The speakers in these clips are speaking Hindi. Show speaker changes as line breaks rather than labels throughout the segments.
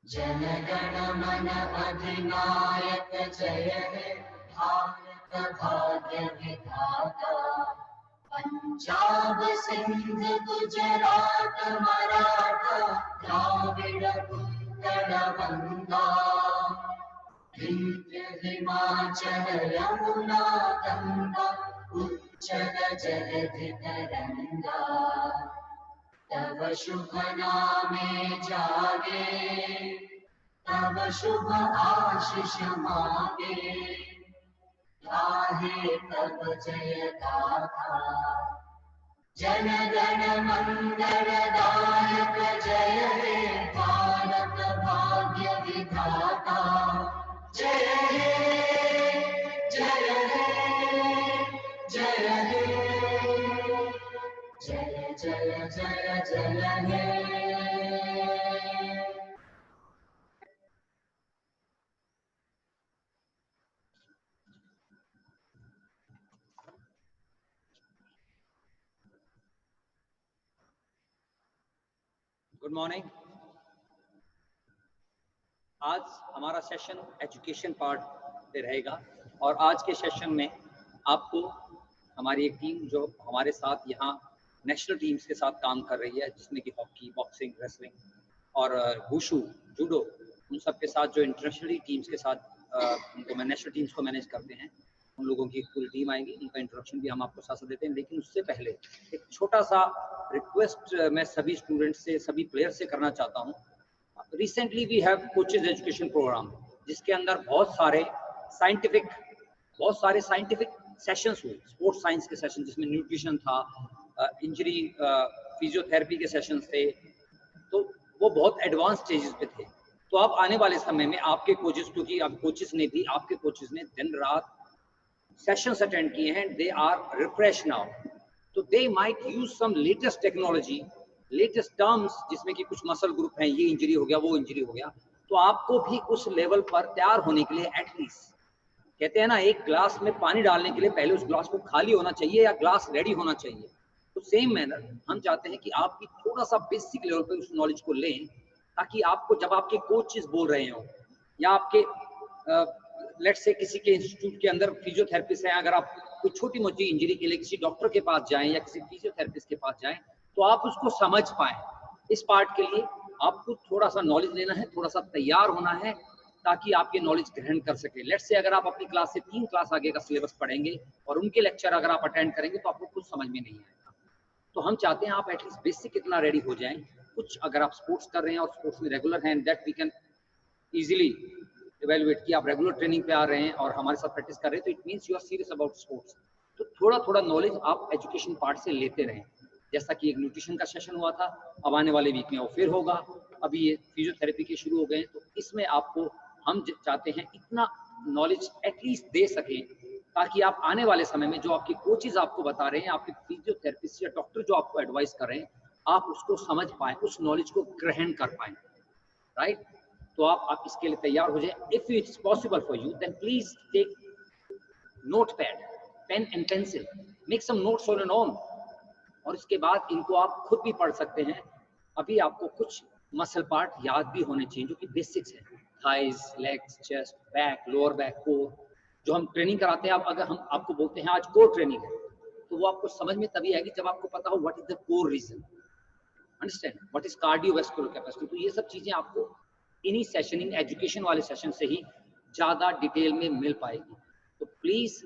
जनगण मन अधिनायक जय हे भारत भाग्य विधाता। पंजाब सिंध गुजरात मराठा द्राविड़ उत्कल बंगा। विंध्य हिमाचल यमुना गंगा उच्चल जलधि तरंगा। तव शुभ नामे जागे तव शुभ आशीष मांगे। गाहे तब जय गाथा जन गण मंगल दायक जय हे भारत भाग्य विधाता। जय हे जय हे जय हे जय जय जय जय हे।
Good morning. आज हमारा सेशन एजुकेशन पार्ट पे रहेगा और आज के सेशन में आपको हमारी एक टीम जो हमारे साथ यहाँ नेशनल टीम्स के साथ काम कर रही है, जिसमें कि हॉकी, बॉक्सिंग, रेसलिंग और वुशु, जूडो, उन सब के साथ जो इंटरनेशनली टीम्स के साथ उनको नेशनल टीम्स को मैनेज करते हैं, उन लोगों की पूरी टीम आएगी। उनका इंट्रोडक्शन भी हम आपको साथ साथ देते हैं, लेकिन उससे पहले एक छोटा सा रिक्वेस्ट मैं सभी स्टूडेंट्स से, सभी प्लेयर से करना चाहता हूँ। Recently we have coaches education programme, जिसके अंदर बहुत सारे साइंटिफिक सेशंस हुए, स्पोर्ट्स साइंस के सेशन, जिसमें न्यूट्रिशन था, इंजरी फिजियोथेरेपी के सेशंस थे, तो वो बहुत एडवांस स्टेजेस पे थे। तो अब आने वाले समय में आपके कोचेस, क्योंकि अब कोचेस ने भी, आपके कोचेस ने दिन रात सेशंस अटेंड किए हैं, दे आर रिफ्रेश नाउ, तो they might use some latest technology, latest terms, जिसमें कि कुछ मसल ग्रुप हैं, ये इंजरी हो गया, वो इंजरी हो गया। तो आपको भी उस लेवल पर तैयार होने के लिए, एटलीस्ट कहते हैं ना, एक ग्लास में पानी डालने के लिए पहले उस ग्लास को खाली होना चाहिए या ग्लास रेडी होना चाहिए। तो सेम मैनर हम चाहते हैं कि आप भी थोड़ा सा बेसिक लेवल पर उस नॉलेज को लें, ताकि आपको जब आपके कोचेस बोल रहे हो या आपके लेट्स से किसी के इंस्टीट्यूट के अंदर फिजियोथेरेपिस्ट हैं, अगर आप कोई छोटी मोटी इंजरी के लिए किसी डॉक्टर के पास जाएं या किसी फिजियोथेरेपिस्ट के पास जाएं, तो आप उसको समझ पाएं। इस पार्ट के लिए आपको थोड़ा सा नॉलेज लेना है, थोड़ा सा तैयार होना है, ताकि आपके नॉलेज ग्रहण कर सके। लेट्स से अगर आप अपनी क्लास से 3 क्लास आगे का सिलेबस पढ़ेंगे और उनके लेक्चर अगर आप अटेंड करेंगे तो आपको कुछ समझ में नहीं आएगा। तो हम चाहते हैं आप एटलीस्ट बेसिक इतना रेडी हो जाएं। कुछ अगर आप स्पोर्ट्स कर रहे हैं और स्पोर्ट्स में रेगुलर हैं, that we can easily evaluate कि आप रेगुलर ट्रेनिंग पे आ रहे हैं और हमारे साथ प्रैक्टिस कर रहे हैं, तो it means you are serious about sports. तो थोड़ा थोड़ा नॉलेज आप एजुकेशन पार्ट से लेते रहें। जैसा कि एक न्यूट्रिशन का सेशन हुआ था, अब आने वाले वीक में वो फिर होगा। अभी ये फिजियोथेरेपी के शुरू हो गए हैं, तो इसमें आपको हम चाहते हैं इतना नॉलेज एटलीस्ट दे सकें, ताकि आप आने वाले समय में जो आपके कोचेज आपको बता रहे हैं, आपके फिजियोथेरेपिस्ट या डॉक्टर जो आपको एडवाइस कर रहे हैं, आप उसको समझ पाएं, उस नॉलेज को ग्रहण कर पाएं, राइट। तो आप इसके लिए तैयार हो जाए। If it's possible for you, then please take notepad, pen and pencil, make some notes on your own, और इसके बाद इनको आप खुद भी पढ़ सकते हैं। अभी आपको कुछ मसल पार्ट याद भी होने चाहिए जो कि बेसिक्स है, thighs, legs, chest, back, lower back, core, जो हम ट्रेनिंग कराते हैं। अगर हम आपको बोलते हैं आज कोर ट्रेनिंग है, तो वो आपको समझ में तभी आएगी जब आपको पता हो what is the core reason, understand what is cardiovascular capacity. तो ये सब चीजें आपको इन्हीं सेशन, इन एजुकेशन वाले सेशन से ही ज्यादा डिटेल में मिल पाएगी। तो प्लीज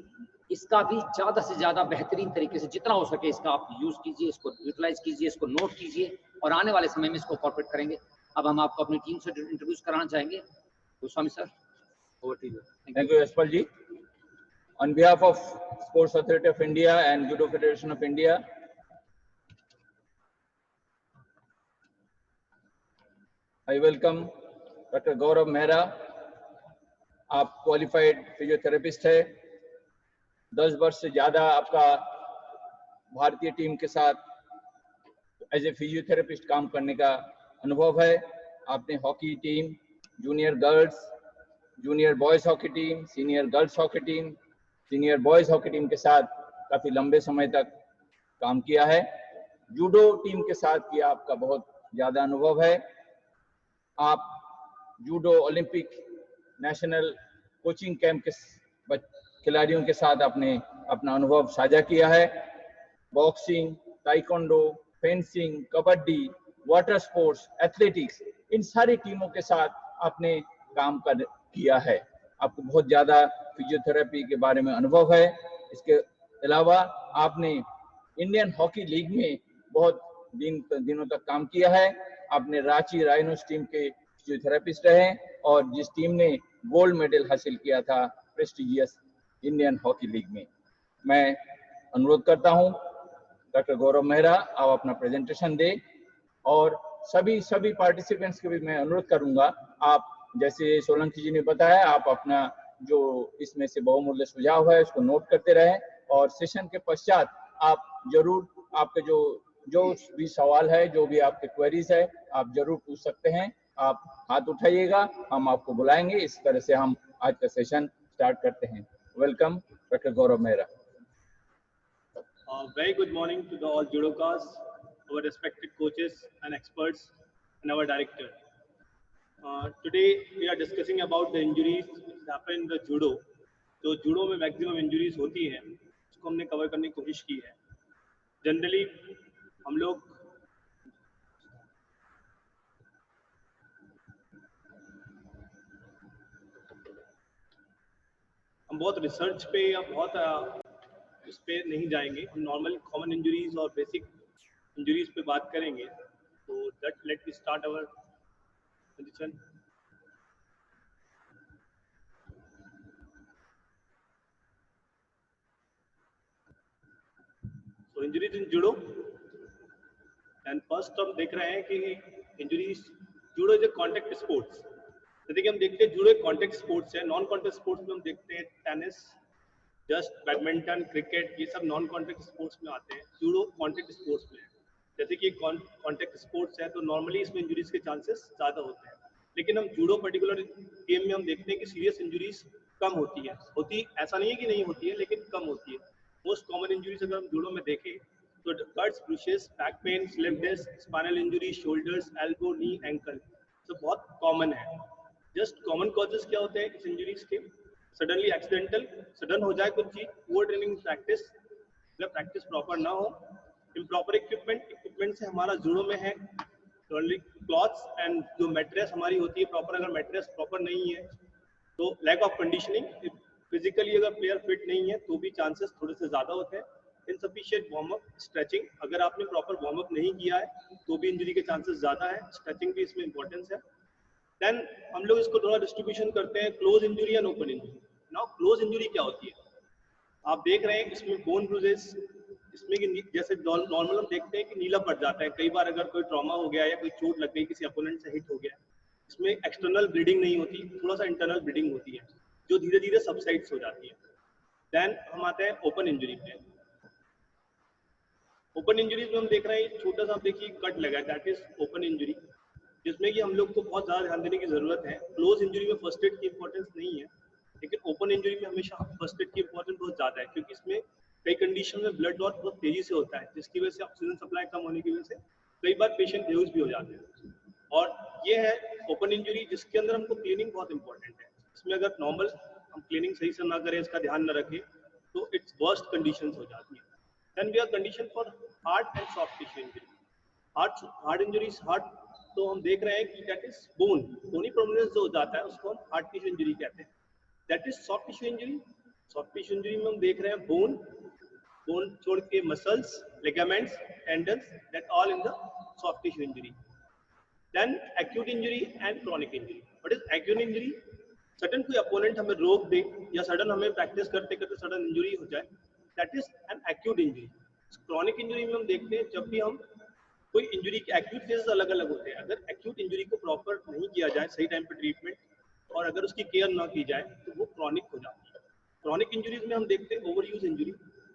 इसका भी ज्यादा से ज्यादा बेहतरीन तरीके से जितना हो सके इसका आप यूज कीजिए, इसको यूटिलाइज कीजिए, इसको नोट कीजिए, और आने वाले समय में इसको कॉर्पोरेट करेंगे। अब हम आपको अपनी टीम से इंट्रोड्यूस कराना चाहेंगे। Goswami sir, over to you.
Thank you Yashpal ji. On behalf of Sports Authority of India and Judo Federation of India, I welcome Dr. Gaurav Mehra. आप क्वालिफाइड फिजियोथेरेपिस्ट है, 10 वर्ष से ज़्यादा आपका भारतीय टीम के साथ एज ए फिजियोथेरेपिस्ट काम करने का अनुभव है। आपने hockey team, junior girls, junior boys hockey team, senior girls hockey team, senior boys hockey team के साथ काफ़ी लंबे समय तक काम किया है। जूडो टीम के साथ भी आपका बहुत ज़्यादा अनुभव है। आप judo Olympic national coaching camp के खिलाड़ियों के साथ आपने अपना अनुभव साझा किया है। Boxing, taekwondo, fencing, kabaddi, water sports, athletics, इन सारी टीमों के साथ आपने काम किया है। आपको बहुत ज़्यादा फिजियोथेरेपी के बारे में अनुभव है। इसके अलावा आपने इंडियन हॉकी लीग में बहुत दिनों तक काम किया है। आपने रांची राइनोस टीम के फिजियोथेरेपिस्ट रहे और जिस टीम ने गोल्ड मेडल हासिल किया था प्रेस्टिजियस इंडियन हॉकी लीग में। मैं अनुरोध करता हूं डॉक्टर गौरव मेहरा आप अपना प्रेजेंटेशन दें और सभी पार्टिसिपेंट्स के भी मैं अनुरोध करूंगा, आप जैसे सोलंकी जी ने बताया, आप अपना जो इसमें से बहुमूल्य सुझाव है उसको नोट करते रहें और सेशन के पश्चात आप जरूर आपके जो भी सवाल है, जो भी आपके क्वेरीज है, आप जरूर पूछ सकते हैं। आप हाथ उठाइएगा, हम आपको बुलाएंगे। इस तरह से हम आज का सेशन स्टार्ट करते हैं। Welcome doctor Gaurav Mehra.
Very good morning to all judokas, our respected coaches and experts, and our director. Today we are discussing about the injuries which happen in the judo. तो judo में maximum injuries होती हैं, उसको हमने cover करने की कोशिश की है। Generally हम बहुत रिसर्च पे या बहुत उस पे नहीं जाएंगे। हम नॉर्मल कॉमन इंजरीज और बेसिक इंजरीज पे बात करेंगे। तो let me start our condition. So injuries in judo and first हम देख रहे हैं कि injuries, judo is a contact sports. जैसे कि हम देखते हैं जूडो एक कॉन्टेक्ट स्पोर्ट्स है। नॉन कॉन्टेक्ट स्पोर्ट्स में हम देखते हैं टेनिस, जस्ट बैडमिंटन, क्रिकेट, ये सब नॉन कॉन्टेक्ट स्पोर्ट्स में आते हैं। जूडो कॉन्टेक्ट स्पोर्ट्स में है। जैसे कि कॉन्टेक्ट स्पोर्ट्स है तो नॉर्मली इसमें इंजरीज के चांसेस ज़्यादा होते हैं, लेकिन हम जूडो पर्टिकुलर गेम में हम देखते हैं कि सीरियस इंजरीज कम होती है। ऐसा नहीं है कि नहीं होती है, लेकिन कम होती है। मोस्ट कॉमन इंजरीज अगर हम जूडो में देखें तो cuts, bruises, back pain, slip disc, spinal injury, shoulders, elbow, knee, ankle, तो बहुत कॉमन है। जस्ट कॉमन कॉजेस क्या होते हैं इस इंजरीज के? सडनली एक्सीडेंटल, सडन हो जाए कुछ चीज, पुअर ट्रेनिंग प्रैक्टिस, अगर प्रैक्टिस प्रॉपर ना हो, इम्प्रॉपर इक्विपमेंट से हमारा जूडो में है क्लॉथ्स एंड जो मैट्रेस हमारी होती है प्रॉपर, अगर मैट्रेस प्रॉपर नहीं है तो लैक ऑफ कंडीशनिंग, फिजिकली अगर प्लेयर फिट नहीं है तो भी चांसेस थोड़े से ज़्यादा होते हैं। इनसफिशिएंट वार्म अप, स्ट्रेचिंग, अगर आपने प्रॉपर वार्म अप नहीं किया है तो भी इंजरी के चांसेस ज़्यादा है। स्ट्रेचिंग भी इसमें इंपॉर्टेंस है। देन हम लोग इसको थोड़ा डिस्ट्रीब्यूशन करते हैं, close injury and open injury. Now close injury क्या होती है? आप देख रहे हैं इसमें बोन ब्रूजेस, इसमें कि जैसे नॉर्मल हम देखते हैं कि नीला पड़ जाता है। कई बार अगर कोई ट्रॉमा हो गया या कोई चोट लग गई, किसी अपोनेंट से हिट हो गया, इसमें एक्सटर्नल ब्लीडिंग नहीं होती, थोड़ा सा इंटरनल ब्लीडिंग होती है जो धीरे धीरे सबसाइड्स हो जाती है। देन हम आते हैं ओपन इंजरी पे। ओपन इंजरीज में हम देख रहे हैं छोटा सा, आप देखिए कट लगा है, दैट इज ओपन इंजरी, जिसमें कि हम लोग को बहुत ज़्यादा ध्यान देने की ज़रूरत है। क्लोज इंजरी में फर्स्ट एड की इंपॉर्टेंस नहीं है, लेकिन ओपन इंजरी में हमेशा फर्स्ट एड की इंपॉर्टेंस बहुत ज़्यादा है, क्योंकि इसमें कई कंडीशन में ब्लड लॉस बहुत तेज़ी से होता है, जिसकी वजह से ऑक्सीजन सप्लाई कम होने की वजह से कई बार पेशेंट बेहोश भी हो जाते हैं। और ये है ओपन इंजरी, जिसके अंदर हमको क्लीनिंग बहुत इंपॉर्टेंट है। इसमें अगर नॉर्मल हम क्लीनिंग सही से ना करें, इसका ध्यान न रखें, तो इट्स वर्स्ट कंडीशन हो जाती है। Then we are condition for heart and soft tissue injury. Heart injuries, heart तो हम देख रहे हैं कि दैट इज बोनी प्रोमिनेंस जो हो जाता है उसको हम हार्ट टिश्यू इंजरी कहते हैं। That is soft tissue injury. Soft tissue injury में हम देख रहे हैं बोन छोड़ के muscles, ligaments, tendons, that all in the soft tissue injury. Then acute injury and chronic injury. What is acute injury? Sudden कोई अपोनेंट हमें रोक दे या सडन हमें प्रैक्टिस करते करते सडन इंजरी हो जाए, that is an acute injury. Chronic injury में हम देखते हैं जब भी हम कोई इंजरी के एक्यूट फेजेस अलग अलग होते हैं, अगर एक्यूट इंजरी को प्रॉपर नहीं किया जाए, सही टाइम पे ट्रीटमेंट और अगर उसकी केयर ना की जाए तो वो क्रॉनिक हो जाती है। क्रॉनिक इंजरीज में हम देखते हैं ओवर यूज इंजरी।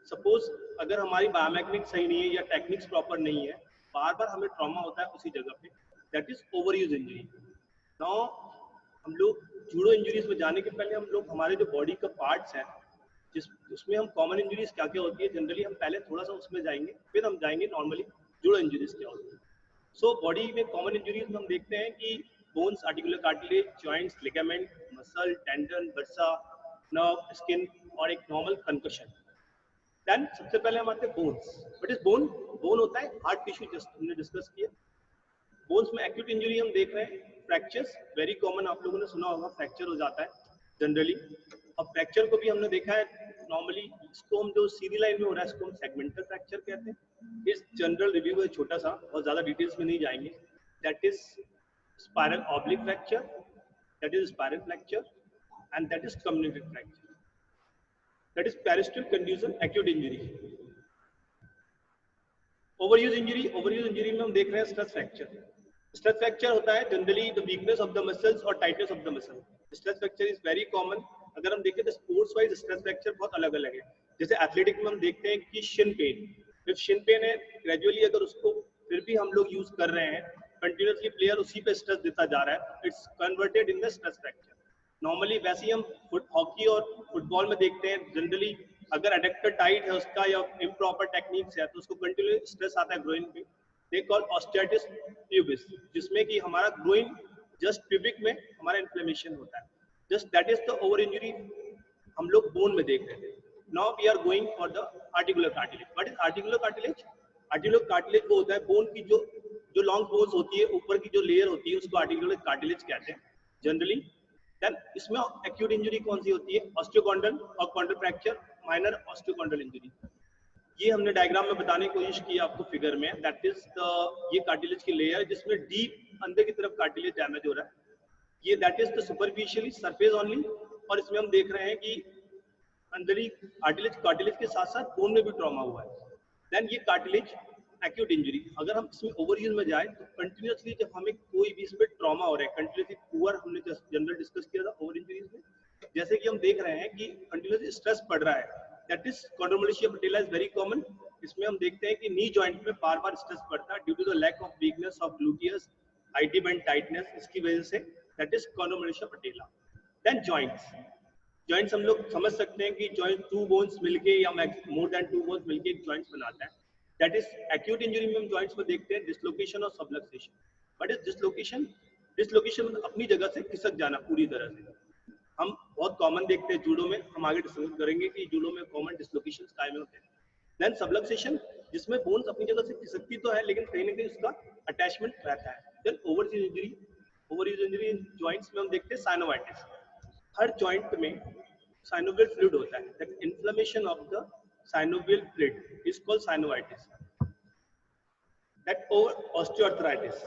सपोज अगर हमारी बायोमैकेनिक्स सही नहीं है या टेक्निक्स प्रॉपर नहीं है, बार बार हमें ट्रॉमा होता है उसी जगह पे, that is over use injury. Now हम लोग जूडो इंजरीज में जाने के पहले हम लोग हमारे जो बॉडी का पार्ट्स हैं, उसमें हम कॉमन इंजरीज क्या क्या होती है जनरली हम पहले थोड़ा सा उसमें जाएंगे, फिर हम जाएंगे नॉर्मली जूडो इंजरीज क्या होती है। सो बॉडी में कॉमन इंजरीज में हम देखते हैं कि bones, articular cartilage, joints, ligament, muscle, tendon, bursa, nerve, skin और एक नॉर्मल कंकशन। देन सबसे पहले हम आते हैं bones. What is bone? Bone होता है हार्ड टिश्यू, जस्ट हमने डिस्कस किया। बोन्स में एक्यूट इंजरी हम देख रहे हैं, फ्रैक्चर्स वेरी कॉमन, आप लोगों ने सुना होगा फ्रैक्चर हो जाता है जनरली। अब फ्रैक्चर को भी हमने देखा है नॉर्मली, इसको हम जो सीधी लाइन में हो रहा है इसको हम सेगमेंटल फ्रैक्चर कहते हैं। इस जनरल रिव्यू है छोटा सा, बहुत ज्यादा डिटेल्स में नहीं जाएंगे। That is spiral oblique fracture, that is spiral fracture and that is comminuted fracture, that is periosteal contusion acute injury. Overuse injury में हम देख रहे हैं स्ट्रेस फ्रैक्चर। स्ट्रेस फ्रैक्चर होता है generally the weakness of the muscles और tightness of the muscle. Stress fracture is very common. अगर हम देखें तो स्पोर्ट्स वाइज स्ट्रेस फ्रैक्चर बहुत अलग अलग है। जैसे एथलेटिक में हम देखते हैं कि shin pain, if shin pain है ग्रेजुअली अगर उसको फिर भी हम लोग यूज कर रहे हैं, कंटिन्यूसली प्लेयर उसी पे स्ट्रेस देता जा रहा है, it's converted in the stress fracture. Normally वैसे ही हम हॉकी और फुटबॉल में देखते हैं जनरली, अगर एडेक्टर टाइट है उसका या इम्प्रॉपर टेक्निक्स है तो उसको कंटिन्यू स्ट्रेस आता है ग्रोइन पे। दे कॉल ऑस्टियाटिस प्यूबिस, जिसमें कि हमारा ग्रोइन जस्ट प्यूबिक में हमारा इन्फ्लेमेशन होता है। Just that is the over injury हम लोग बोन में देख रहे हैं। Now we are going for the articular cartilage. What is articular cartilage? Articular cartilage वो होता है बोन की जो लॉन्ग बोन्स होती है, ऊपर की जो लेयर होती है उसको आर्टिकुलर कार्टिलेज कहते हैं जनरली। देन इसमें एक्यूट इंजरी कौन सी होती है? ऑस्टियोकॉन्ड्रल और कॉन्ड्रल फ्रैक्चर, माइनर ऑस्टियोकॉन्ड्रल इंजरी। ये हमने डायग्राम में बताने की कोशिश की आपको फिगर में। दैट इज ये कार्टिलेज की लेयर जिसमें डीप अंदर की तरफ कार्टिलेज डैमेज हो रहा है। ये that is the superficially surface only, और इसमें हम देख रहे हैं कि अंदर ही कार्टिलेज के साथ साथ बोन में भी ट्रॉमा हुआ है। देन ये कार्टिलेज एक्यूट इंजरी। अगर हम इसमें ओवरयूज में जाए तो कंटिन्यूसली जब हमें कोई भी इसमें ट्रॉमा हो रहा है, कंटिन्यूसली पुअर हमने जनरल डिस्कस किया था ओवर इंजरीज में, जैसे कि हम देख रहे हैं कि कंटिन्यूसली स्ट्रेस पड़ रहा है, that is chondromalacia patella is very common. इसमें हम देखते हैं कि नी जॉइंट में बार बार स्ट्रेस पड़ता है due to the lack of weakness of gluteus, IT band tightness, इसकी वजह से, that is chondromalacia patella. Then joints हम लोग समझ सकते हैं कि जॉइंट 2 बोन्स मिलके या मोर देन 2 बोन्स मिलके एक जॉइंट्स बनाता है। दैट इज एक्यूट इंजरी में हम जॉइंट्स में देखते हैं डिसलोकेशन और सबलक्सेशन। बट इज डिसलोकेशन अपनी जगह से खिसक जाना पूरी तरह से, हम बहुत कॉमन देखते हैं जूडो में, हम आगे डिस्कस करेंगे कि जूडो में कॉमन डिसलोकेशन काय में होते हैं। देन सबलक्सेशन जिसमें बोन्स अपनी जगह से खिसकती तो है लेकिन कहीं ना कहीं उसका अटैचमेंट रहता है। Then overuse injury in joints में हम देखते हैं साइनोवाइटिस। हर जॉइंट में साइनोवियल फ्लूइड होता है, that inflammation of the synovial fluid is called synovitis. That over osteoarthritis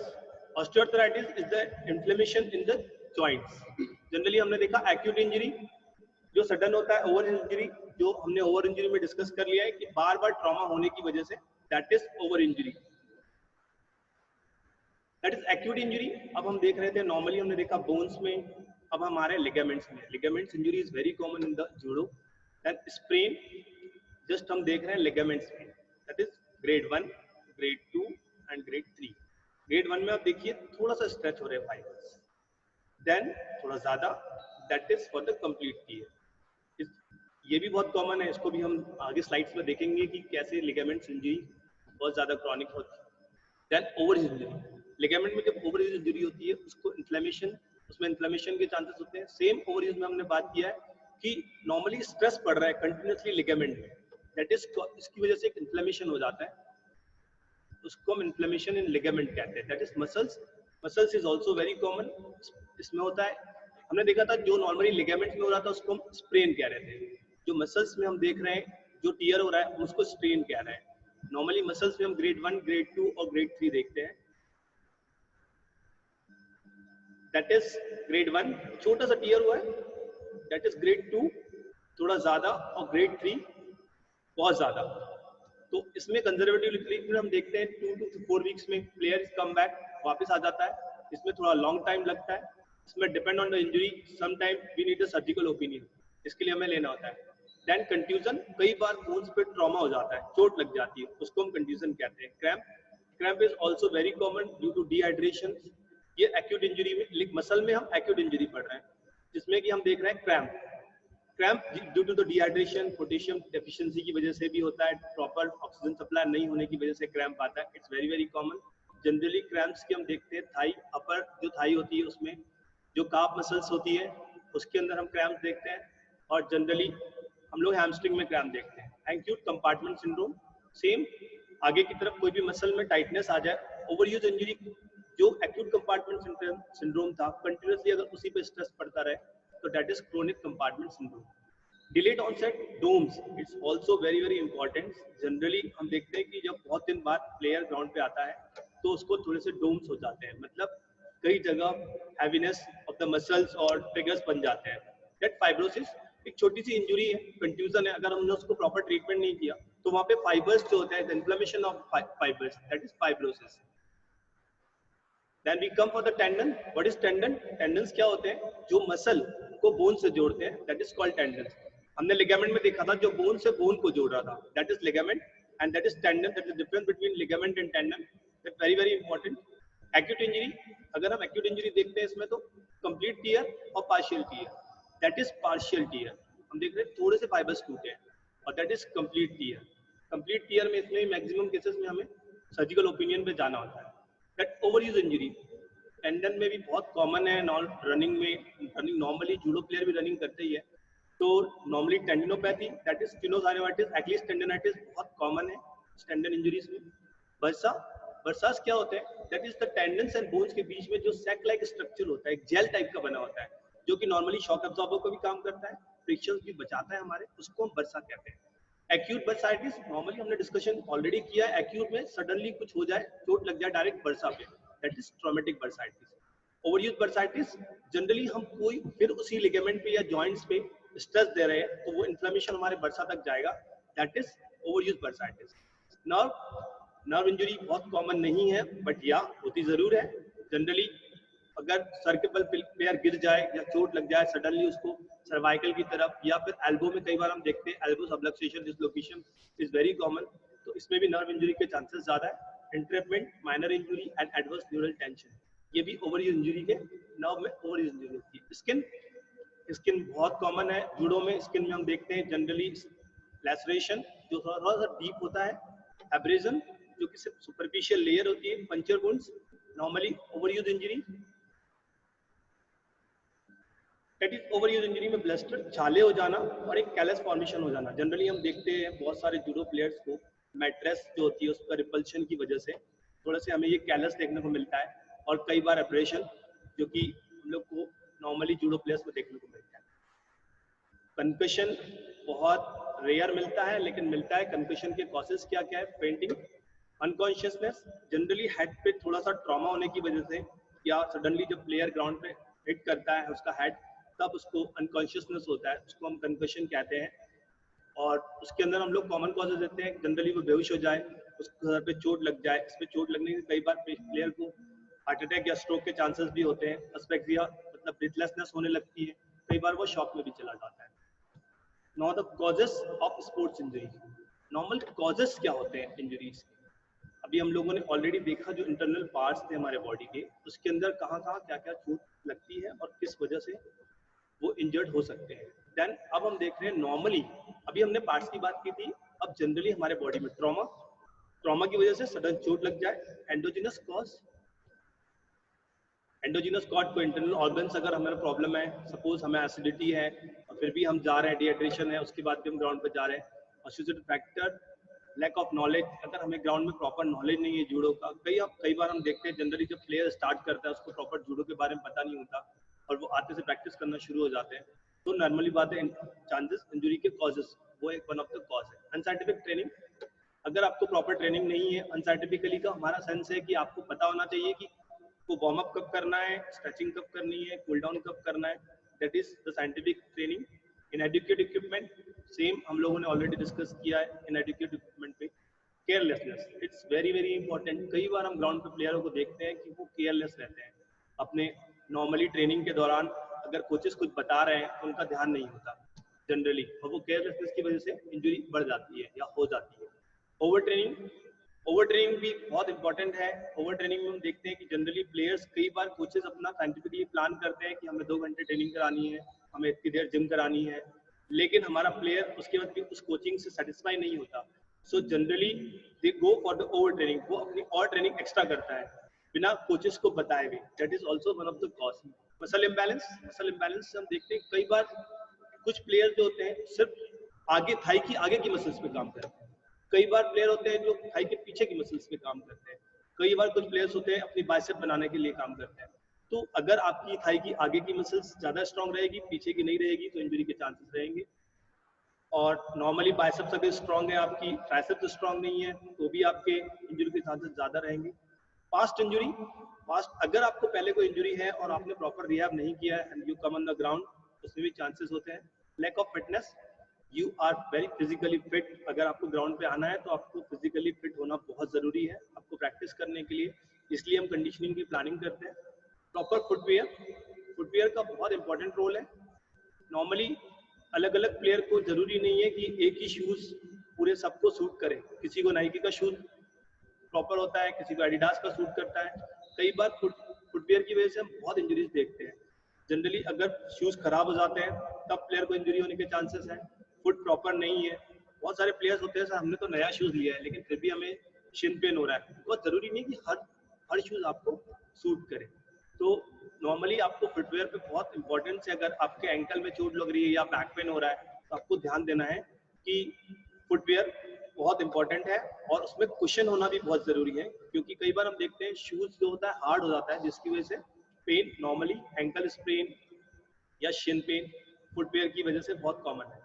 is the inflammation in the joints. Generally हमने देखा acute injury जो सडन होता है, ओवर इंजरी जो हमने ओवर इंजरी में डिस्कस कर लिया है कि बार बार ट्रॉमा होने की वजह से, that is over injury, that is acute injury. अब हम देख रहे थे नॉर्मली हमने देखा बोन्स में, अब हमारे लिगामेंट्स में। Ligaments injury is very common in the judo. Then sprain just हम देख रहे हैं लिगामेंट्स में, that is grade 1, grade 2 and grade 3। Grade 1 में आप देखिए थोड़ा सा स्ट्रेच हो रहे हैं फाइबर्स, देन थोड़ा ज्यादा, that is for the complete tear. ये भी बहुत कॉमन है, इसको भी हम आगे स्लाइड्स में देखेंगे कि कैसे लिगामेंट्स इंजरी बहुत ज्यादा क्रॉनिक होती है। देन ओवरयूज इंजरी, लिगामेंट में जब ओवरयूज इंजरी होती है उसको इन्फ्लेमेशन, उसमें इन्फ्लेमेशन के चांसेस होते हैं। सेम ओवरयूज में हमने बात किया है कि नॉर्मली स्ट्रेस पड़ रहा है कंटिन्यूसली लिगामेंट में, दैट इज इसकी वजह से एक इन्फ्लेमेशन हो जाता है, उसको हम इन्फ्लेमेशन इन लिगामेंट कहते हैं। That is muscles is also very common, इसमें होता है। हमने देखा था जो नॉर्मली लिगामेंट में हो रहा था उसको हम स्प्रेन कह रहे थे, जो मसल्स में हम देख रहे हैं जो टीयर हो रहा है उसको स्ट्रेन कह रहे हैं। नॉर्मली मसल्स में हम ग्रेड 1, ग्रेड 2 और ग्रेड 3 देखते हैं। दैट इज ग्रेड 1 छोटा सा टीयर हुआ है, दैट इज ग्रेड 2 थोड़ा ज्यादा, और ग्रेड 3 बहुत ज्यादा। तो इसमें कंजर्वेटिव ट्रीटमेंट हम देखते हैं 2 to 4 वीक्स में प्लेयर कम बैक वापस आ जाता है। इसमें थोड़ा लॉन्ग टाइम लगता है, इसमें depend on the injury, some time we need a surgical opinion, इसके लिए हमें लेना होता है। देन कंट्यूजन, कई बार बोन्स पे ट्रॉमा हो जाता है, चोट लग जाती है, उसको हम कंट्यूजन कहते हैं। Cramp is also very common due to dehydration. ये एक्यूट इंजरी में, मसल में हम एक्यूट इंजरी पढ़ रहे हैं, जिसमें कि हम देख रहे हैं cramp due to the dehydration, potassium deficiency की वजह से भी होता है, प्रॉपर ऑक्सीजन सप्लाई नहीं होने की वजह से क्रैम्प आता है। It's very very common. Generally cramps की हम देखते हैं थाई अपर जो थाई होती है उसमें जो काफ मसल्स होती है उसके अंदर हम क्रैम्प देखते हैं, और जनरली हम लोग हैमस्ट्रिंग में क्रैम्प देखते हैं। एक्यूट कंपार्टमेंट सिंड्रोम सेम, आगे की तरफ कोई भी मसल में टाइटनेस आ जाए, ओवरयूज इंजरी जो एक्यूट कंपार्टमेंट सिंड्रोम था कंटिन्यूसली अगर उसी पे स्ट्रेस पड़ता रहे तो that is chronic compartment syndrome. Delayed onset DOMS it's also very very important. Generally हम देखते हैं कि जब बहुत दिन बाद प्लेयर ग्राउंड पे आता है तो उसको थोड़े से डोम्स हो जाते हैं, मतलब कई जगह हैवीनेस ऑफ द मसल्स और ट्रिगर्स बन जाते हैं। दैट फाइब्रोसिस एक छोटी सी इंजरी है, कंट्यूजन है, अगर हमने उसको प्रॉपर ट्रीटमेंट नहीं किया तो वहाँ पे फाइबर्स जो होते हैं, inflammation of fibres, that is fibrosis. Then we come for the tendon. What is tendon? Tendons क्या होते हैं? जो मसल को बोन से जोड़ते हैं, that is called tendons. हमने लिगामेंट में देखा था जो बोन से बोन को जोड़ रहा था, that is ligament, and that is tendon. That is the difference between ligament and tendon. That's very very important. Acute injury, अगर हम acute injury देखते हैं इसमें तो complete tear और partial tear. That is partial tear. हम देख रहे हैं थोड़े से फाइबर्स टूटे हैं, और that is complete tear. Complete tear में इसमें मैक्सिमम केसेस में हमें सर्जिकल ओपिनियन पे जाना होता है। दैट ओवरयूज इंजरी टेंडन में भी बहुत कॉमन है, रनिंग नॉर्मली जूडो प्लेयर भी रनिंग करते ही है, तो normally tendinopathy that is tenosynovitis, Achilles tendinitis बहुत कॉमन है टेंडन इंजरीज में। बर्सास क्या होते हैं? That is the tendons and bones के बीच में जो सैक लाइक स्ट्रक्चर होता है, एक जेल टाइप का बना होता है, जो कि नॉर्मली शॉक एब्जॉर्बर को भी काम करता है, फ्रिक्शंस भी बचाता है हमारे, उसको हम बर्सा कहते हैं। एक्यूट बर्साइटिस नॉर्मली हमने डिस्कशन ऑलरेडी किया है, एक्यूट में सडनली कुछ हो जाए, चोट लग जाए डायरेक्ट बर्सा पे, that is traumatic bursitis. Overuse bursitis generally हम कोई फिर उसी लिगामेंट पे या जॉइंट्स पे स्ट्रेस दे रहे हैं तो वो इन्फ्लेमेशन हमारे बर्सा तक जाएगा, that is overuse bursitis. Nerve injury बहुत कॉमन नहीं है, बट या होती जरूर है। जनरली अगर सर के बल प्लेयर गिर जाए या चोट लग जाए सडनली उसको सर्वाइकल की तरफ, या फिर एल्बो में कई बार हम देखते हैं elbow subluxation dislocation is very common, तो इसमें भी नर्व इंजरी के चांसेस ज्यादा है। Entrapment, minor injury and adverse neural tension, ये भी ओवरयूज इंजरी के नर्व में ओवरयूज इंजरी होती है। स्किन बहुत कॉमन है जूडो में, स्किन में हम देखते हैं जनरली लैसरेशन जो थोड़ा सा डीप होता है, एब्रेजन जो कि सिर्फ सुपरफिशियल लेयर होती है, puncture wounds normally overuse injury. That is overuse injury में ब्लस्टर, छाले हो जाना और एक कैलस फॉर्मेशन हो जाना। जनरली हम देखते हैं बहुत सारे जूडो प्लेयर्स को मैट्रेस जो होती है उस पर रिपल्शन की वजह से थोड़ा से हमें ये कैलस देखने को मिलता है, और कई बार एब्रेशन जो कि हम लोग को नॉर्मली जूडो प्लेयर्स में देखने को मिलता है। कंकशन बहुत रेयर मिलता है, लेकिन मिलता है। कंकशन के कॉजेस क्या क्या है? फेंटिंग, अनकॉन्शियसनेस, जनरली हेड पे थोड़ा सा ट्रॉमा होने की वजह से, या सडनली जब प्लेयर ग्राउंड पे हिट करता है उसका हेड, तब उसको अनकॉन्शियसनेस होता है, उसको हम कंकशन कहते हैं। और उसके अंदर हम लोग कॉमन कॉजेज देते हैं, जनरली वो बेहोश हो जाए, उसको सर पे चोट लग जाए, इस पे चोट लगने से कई बार प्लेयर को हार्ट अटैक या स्ट्रोक के चांसेस भी होते हैं, अस्फेक्सिया मतलब ब्रीथलेसनेस होने लगती है, कई बार वो शॉक में भी चला जाता है। Now the causes of sports injury. Normal causes क्या होते हैं इंजरीज के? अभी हम लोगों ने ऑलरेडी देखा जो इंटरनल पार्ट्स थे हमारे बॉडी के, उसके अंदर कहाँ कहाँ क्या क्या चोट लगती है और किस वजह से वो इंजर्ड हो सकते हैं। देन अब हम देख रहे हैं नॉर्मली, अभी हमने पार्ट्स की बात की थी, अब जनरली हमारे बॉडी में ट्रॉमा की वजह से सडन चोट लग जाए, एंडोजिनस कॉज, एंडोजिनस कॉज को इंटरनल ऑर्गन्स अगर हमारा प्रॉब्लम है, सपोज हमें एसिडिटी है और फिर भी हम जा रहे हैं, डिहाइड्रेशन है, उसके बाद भी हम ग्राउंड पर जा रहे हैं, associated factor lack of knowledge, अगर हमें ग्राउंड में प्रॉपर नॉलेज नहीं है जूडो का, कई बार हम देखते हैं जनरली जब प्लेयर स्टार्ट करता है उसको प्रॉपर जूडो के बारे में पता नहीं होता और वो आते से प्रैक्टिस करना शुरू हो जाते हैं, तो नॉर्मली बात है चांसेस इंजरी के कॉजेस, वो एक वन ऑफ द कॉज है। अनसाइंटिफिक ट्रेनिंग, अगर आपको प्रॉपर ट्रेनिंग नहीं है, अनसाइंटिफिकली का हमारा सेंस है कि आपको पता होना चाहिए कि को वार्म अप कब करना है, स्ट्रेचिंग कब करनी है, कूल डाउन कब करना है, that is the scientific training. Inadequate equipment, same हम लोगों ने ऑलरेडी डिस्कस किया है इनएडुकेट इक्विपमेंट पे। Carelessness, it's very very important. कई बार हम ग्राउंड पे प्लेयरों को देखते हैं कि वो केयरलेस रहते हैं अपने नॉर्मली ट्रेनिंग के दौरान, अगर कोचेस कुछ बता रहे हैं तो उनका ध्यान नहीं होता जनरली, और वो केयरलेसनेस की वजह से इंजरी बढ़ जाती है या हो जाती है। ओवर ट्रेनिंग भी बहुत इंपॉर्टेंट है। ओवर ट्रेनिंग में हम देखते हैं कि जनरली प्लेयर्स, कई बार कोचेस अपना साइंटिफिकली प्लान करते हैं कि हमें 2 घंटे ट्रेनिंग करानी है, हमें इतनी देर जिम करानी है, लेकिन हमारा प्लेयर उसके बाद भी उस कोचिंग से सेटिस्फाई नहीं होता, so generally they go for the over training, वो अपनी और ट्रेनिंग एक्स्ट्रा करता है बिना कोचेस को बताए भी। That is also one of the cause. Muscle imbalance हम देखते हैं कई बार कुछ प्लेयर जो होते हैं सिर्फ आगे थाई की आगे की मसल्स पे काम करते हैं, कई बार प्लेयर होते हैं जो थाई के पीछे की मसल्स पे काम करते हैं, कई बार कुछ प्लेयर्स होते हैं अपनी बाइसेप बनाने के लिए काम करते हैं। तो अगर आपकी थाई की आगे की मसल्स ज्यादा स्ट्रांग रहेगी, पीछे की नहीं रहेगी, तो इंजरी के चांसेस रहेंगे। और नॉर्मली बाइसेप्स अगर स्ट्रांग है, आपकी ट्राइसेप्स स्ट्रांग नहीं है, तो भी आपके इंजरी के चांसेस ज्यादा रहेंगे। पास्ट इंजरी, अगर आपको पहले कोई इंजरी है और आपने प्रॉपर रिहैब नहीं किया है and you come on the ground, उसमें भी चांसेस होते हैं। Lack of fitness, you are very physically fit, अगर आपको ग्राउंड पे आना है तो आपको फिजिकली फिट होना बहुत जरूरी है आपको प्रैक्टिस करने के लिए, इसलिए हम कंडीशनिंग की प्लानिंग करते हैं। प्रॉपर फुटवेयर का बहुत इंपॉर्टेंट रोल है। नॉर्मली अलग अलग प्लेयर को जरूरी नहीं है कि एक ही शूज पूरे सबको सूट करे, किसी को नाइकी का शूज प्रॉपर होता है, किसी को एडिडास का सूट करता है। कई बार फुटवेयर की वजह से हम बहुत इंजरीज देखते हैं। जनरली अगर शूज खराब हो जाते हैं तब प्लेयर को इंजरी होने के चांसेस हैं। फुट प्रॉपर नहीं है, बहुत सारे प्लेयर्स होते हैं सर हमने तो नया शूज लिया है लेकिन फिर भी हमें शिन पेन हो रहा है। बहुत जरूरी नहीं कि हर शूज आपको सूट करे। तो नॉर्मली आपको फुटवेयर पे बहुत इंपॉर्टेंस है। अगर आपके एंकल में चोट लग रही है या बैक पेन हो रहा है तो आपको ध्यान देना है कि फुटवेयर बहुत इंपॉर्टेंट है और उसमें कुशन होना भी बहुत जरूरी है, क्योंकि कई बार हम देखते हैं शूज जो होता है हार्ड हो जाता है जिसकी वजह से पेन, नॉर्मली एंकल स्प्रेन या शिन पेन फुटवेयर की वजह से बहुत कॉमन है।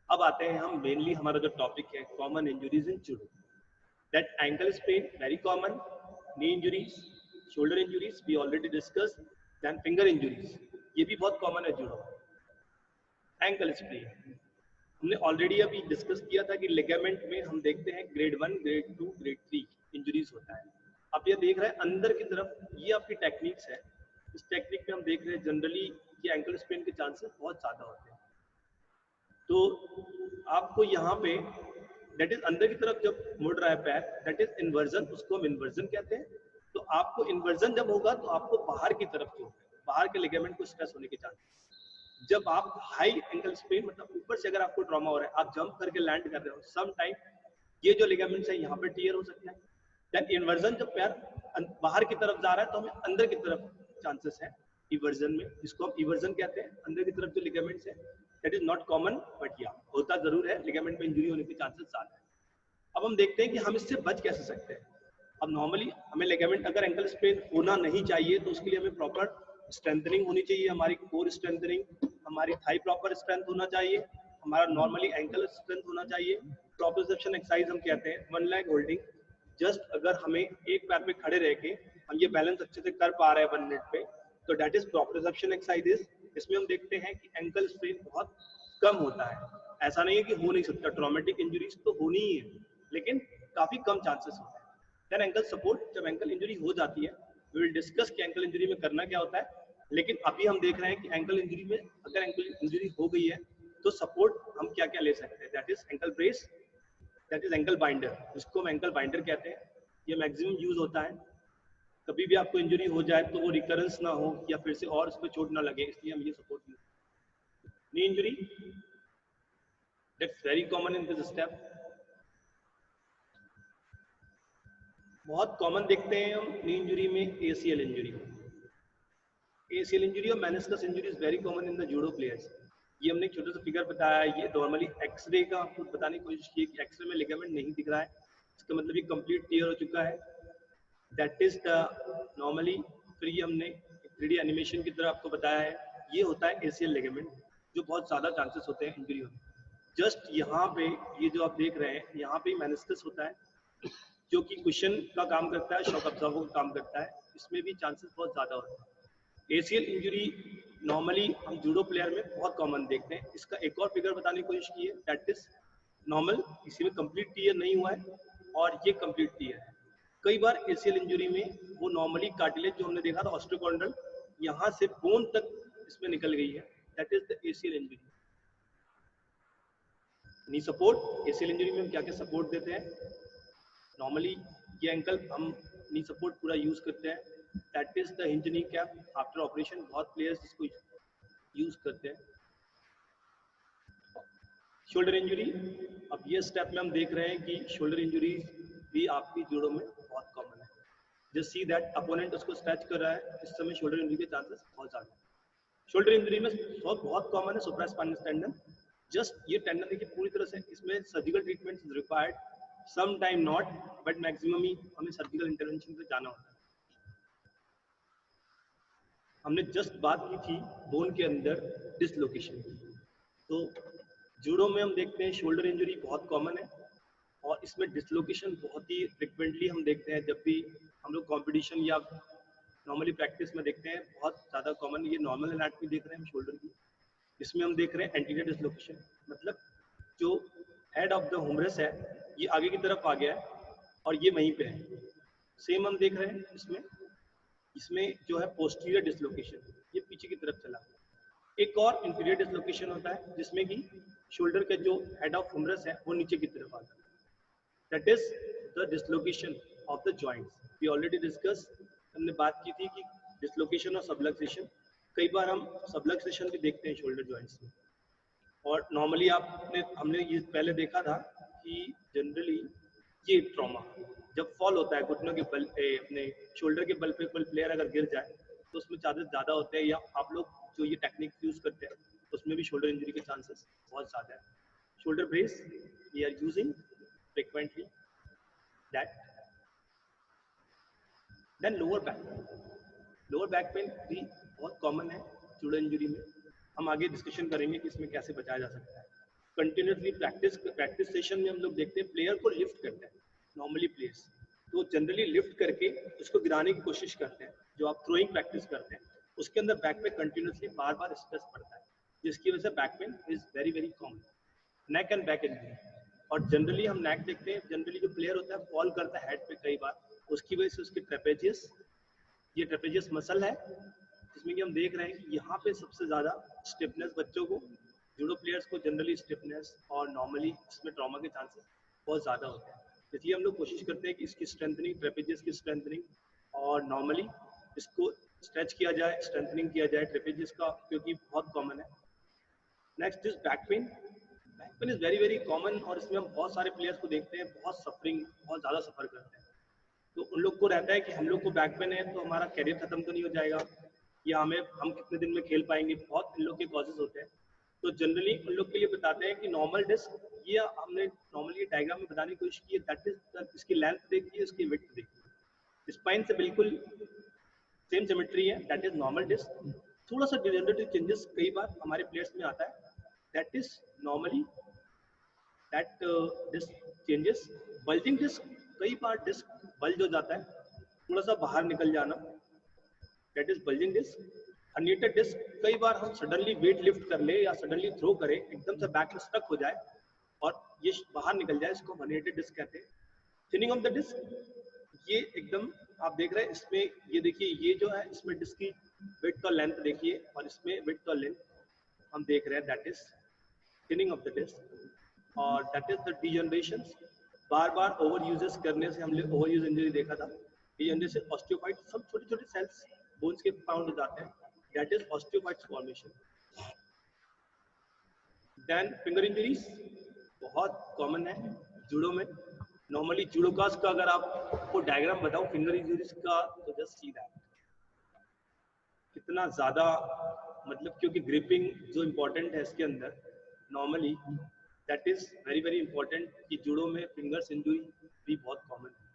अब आते हैं हम मेनली हमारा जो टॉपिक है common injuries in judo. That ankle sprain very common, knee injuries, shoulder injuries we already discuss, then finger injuries ये भी बहुत कॉमन है जूडो। एंकल स्प्रेन हमने ऑलरेडी अभी डिस्कस किया था कि लिगामेंट में हम देखते हैं ग्रेड 1, ग्रेड 2, ग्रेड 3 इंजरीज होता है। आप ये देख रहे हैं अंदर की तरफ, ये आपकी टेक्निक्स है। इस टेक्निक में हम देख रहे हैं जनरली ये एंकल स्प्रेन के चांसेस बहुत ज्यादा होते हैं। तो आपको यहाँ पे दैट इज अंदर की तरफ जब मुड़ रहा है पैर, दैट इज इन्वर्जन, उसको हम इन्वर्जन कहते हैं। तो आपको इन्वर्जन जब होगा तो आपको बाहर की तरफ जो बाहर के लिगामेंट को स्ट्रेस होने के चांसेस। जब आप हाई एंकल स्प्रेन मतलब ऊपर से अगर आपको ट्रॉमा हो रहा है, आप जंप करके लैंड कर रहे हो, सम टाइम ये जो लिगामेंट्स है यहाँ पे टियर हो सकता है। देन इन्वर्जन जब पैर बाहर की तरफ जा रहा है तो हमें अंदर की तरफ चांसेस है इवर्जन में, जिसको हम इवर्जन कहते हैं। अंदर की तरफ जो लिगामेंट्स है that is not common but या होता जरूर है, लिगामेंट में इंजरी होने के चांसेस ज्यादा है। अब हम देखते हैं कि हम इससे बच कैसे सकते हैं। अब नॉर्मली हमें लिगामेंट अगर एंकल स्प्रेन होना नहीं चाहिए तो उसके लिए हमें प्रॉपर स्ट्रेंथनिंग होनी चाहिए, हमारी कोर स्ट्रेंथनिंग, हमारी थाई प्रॉपर स्ट्रेंथ होना चाहिए, हमारा नॉर्मली एंकल स्ट्रेंथ होना चाहिए। प्रोप्रियोसेप्शन एक्सरसाइज हम कहते हैं, वन लेग होल्डिंग। जस्ट अगर हमें एक पैर पे खड़े रह के हम ये बैलेंस अच्छे से कर पा रहे हैं 1 मिनट पे, तो दैट इज प्रोप्रियोसेप्शन एक्सरसाइजेस। इसमें हम देखते हैं कि एंकल स्ट्रेन बहुत कम होता है। ऐसा नहीं है कि हो नहीं सकता, ट्रॉमेटिक इंजरीज तो होनी ही है लेकिन काफी कम चांसेस होते हैं। देन एंकल सपोर्ट, जब एंकल इंजरी हो जाती है वी विल डिस्कस कि एंकल इंजरी में करना क्या होता है। लेकिन अभी हम देख रहे हैं कि एंकल इंजरी में अगर एंकल इंजरी हो गई है तो सपोर्ट हम क्या क्या ले सकते हैं। That is ankle brace, that is ankle binder, जिसको हम एंकल बाइंडर कहते हैं। ये मैक्सिमम यूज होता है। कभी भी आपको इंजरी हो जाए तो वो रिकरेंस ना हो या फिर से और उस पर चोट ना लगे, इसलिए हम ये सपोर्ट यूज करते हैं। Knee injury, that's very common in this step. बहुत कॉमन देखते हैं हम नी इंजरी में एसीएल इंजरी। एसीएल इंजरी और meniscus injury is very common in the judo players. ये हमने एक छोटा सा फिगर बताया है, ये नॉर्मली एक्सरे का आपको बताने की कोशिश की कि एक्सरे में लिगामेंट नहीं दिख रहा है, इसका मतलब ये कंप्लीट टियर हो चुका है। दैट इज द नॉर्मली, फिर ये हमने 3D एनिमेशन की तरह आपको बताया है, ये होता है एसीएल लिगामेंट, जो बहुत ज्यादा चांसेस होते हैं इंजरी होने। जस्ट यहाँ पे ये जो आप देख रहे हैं यहाँ पे मेनिस्कस होता है जो कि कुशन का काम करता है, शॉक अब्जॉर्बर का काम करता है, इसमें भी चांसेस बहुत ज्यादा होते हैं। एसीएल इंजरी नॉर्मली हम जूडो प्लेयर में बहुत कॉमन देखते हैं। इसका एक और फिगर बताने की कोशिश की है, दैट इज नॉर्मल, इसी में कंप्लीट टियर नहीं हुआ है और ये कंप्लीट टियर है। कई बार एसीएल इंजरी में वो नॉर्मली कार्टिलेज जो हमने देखा था ऑस्टियोकॉन्ड्रल, यहाँ से बोन तक इसमें निकल गई है, that is the ACL injury. Knee support, ACL injury में हम क्या क्या सपोर्ट देते हैं। नॉर्मली ये एंकल हम नी सपोर्ट पूरा यूज करते हैं, that is the hinge knee cap. After operation बहुत प्लेयर्स इसको यूज करते हैं। शोल्डर इंजरी, अब ये स्टेप में हम देख रहे हैं कि शोल्डर इंजरीज भी आपकी जूडो में बहुत कॉमन है। जस्ट सी दैट अपोनेंट उसको स्ट्रेच कर रहा है, इस समय शोल्डर इंजरी के चांसेस बहुत ज़्यादा है। शोल्डर इंजरी में बहुत कॉमन है सुप्रास्पाइनस टेंडन। जस्ट ये टेंडन देखिए पूरी तरह से इसमें surgical treatment is required, some time not, but maximum ही हमें सर्जिकल इंटरवेंशन पे जाना होता है। हमने जस्ट बात की थी बोन के अंदर डिसलोकेशन की, तो जूडो में हम देखते हैं शोल्डर इंजरी बहुत कॉमन है और इसमें डिसलोकेशन बहुत ही फ्रिक्वेंटली हम देखते हैं। जब भी हम लोग कॉम्पिटिशन या नॉर्मली प्रैक्टिस में देखते हैं बहुत ज़्यादा कॉमन, ये नॉर्मल एनाटॉमी देख रहे हैं शोल्डर की, इसमें हम देख रहे हैं एंटीरियर डिसलोकेशन, मतलब जो हेड ऑफ द ह्यूमरस है ये आगे की तरफ आ गया है और ये वहीं पे है। सेम हम देख रहे हैं इसमें जो है पोस्टीरियर डिसलोकेशन, ये पीछे की तरफ चला गया। एक और इंफीरियर डिसलोकेशन होता है जिसमें कि शोल्डर का जो हेड ऑफ ह्यूमरस है वो नीचे की तरफ आता है, that is the dislocation of the joints. We already discuss, हमने बात की थी कि डिसलोकेशन और सबलक्सेशन, कई बार हम सबलक्सेशन भी देखते हैं शोल्डर जॉइंट्स में। और नॉर्मली हमने ये पहले देखा था कि जनरली ये ट्रॉमा जब फॉल होता है घुटनों के बल पे, अपने शोल्डर के बल पे कोई प्लेयर अगर गिर जाए तो उसमें चांसेस ज़्यादा होते हैं, या आप लोग जो ये टेक्निक यूज़ करते हैं उसमें भी शोल्डर इंजरी के चांसेस बहुत ज़्यादा है। Shoulder brace we are using frequently that. Then lower back pain भी बहुत कॉमन है शोल्डर इंजरी में। हम आगे डिस्कशन करेंगे कि इसमें कैसे बचाया जा सकता है। कंटिन्यूसली प्रैक्टिस सेशन में हम लोग देखते हैं प्लेयर को लिफ्ट करते हैं, नॉर्मली प्लेयर्स तो जनरली लिफ्ट करके उसको गिराने की कोशिश करते हैं। जो आप थ्रोइंग प्रैक्टिस करते हैं उसके अंदर बैक पे कंटिन्यूसली बार बार स्ट्रेस पड़ता है, जिसकी वजह से back pain is very very common. Neck and back injury, और जनरली हम नेक देखते हैं, जनरली जो प्लेयर होता है फॉल करता है हेड पे कई बार, उसकी वजह से उसकी ट्रेपेजियस, ये ट्रेपेजियस मसल है जिसमें कि हम देख रहे हैं कि यहाँ पे सबसे ज़्यादा स्टिफनेस बच्चों को, जूडो प्लेयर्स को जनरली स्टिफनेस और नॉर्मली इसमें ट्रॉमा के चांसेस बहुत ज़्यादा होते हैं। इसलिए हम लोग कोशिश करते हैं कि इसकी स्ट्रेंथनिंग, ट्रेपेजियस की स्ट्रेंथनिंग, और नॉर्मली इसको स्ट्रेच किया जाए, स्ट्रेंथनिंग किया जाए ट्रेपेजियस का, क्योंकि बहुत कॉमन है। Next is back pain. Back pain is very very common और इसमें हम बहुत सारे प्लेयर्स को देखते हैं बहुत सफरिंग, बहुत ज़्यादा सफ़र करते हैं। तो उन लोग को रहता है कि हम लोग को बैक पेन है तो हमारा कैरियर खत्म तो नहीं हो जाएगा, या हम कितने दिन में खेल पाएंगे, बहुत इन लोग के कॉजेज होते हैं। तो जनरली उन लोग के लिए बताते हैं कि नॉर्मल डिस्क, ये हमने नॉर्मली डायग्राम में बताने की कोशिश की है, दैट इज इसकी लेंथ देखिए, इसकी विड्थ देखिए, स्पाइन से बिल्कुल सेम सिमेट्री है, दैट इज नॉर्मल डिस्क। थोड़ा सा डिजेनरेटिव चेंजेस कई बार हमारे प्लेयर्स में आता है, that is normally that disc changes. Bulging disc, कई बार डिस्क बल्ज हो जाता है, थोड़ा सा बाहर निकल जाना, that is bulging disc. Herniated disc, कई बार हम सडनली वेट लिफ्ट कर ले या सडनली थ्रो करें, एकदम से बैक में स्टक हो जाए और ये बाहर निकल जाए, इसको हर्निएटेड डिस्क कहते हैं। थिनिंग ऑफ द डिस्क, ये एकदम आप देख रहे हैं इसमें, ये देखिए ये जो है इसमें डिस्क की विड्थ और लेंथ देखिए, और इसमें विड्थ और लेंथ हम देख रहे हैं, that is thinning of the disc. और दैट इज द डीजनरेशन, बार बार ओवर यूजेस करने से, हमने ओवर यूज इंजरी देखा था, डीजनरेशन ऑस्टियोफाइट, सब छोटे छोटे सेल्स बोन्स के फाउंड हो जाते हैं, that is osteophytes formation. Then finger injuries बहुत कॉमन है जूडो में। नॉर्मली जूडोकास का अगर आपको डायग्राम बताऊं फिंगर इंजरीज का, तो जस्ट सी दैट कितना ज्यादा, मतलब क्योंकि ग्रिपिंग जो इम्पोर्टेंट है इसके अंदर, normally that is very very important कि जूडो में फिंगर्स इंजरी भी बहुत कॉमन है।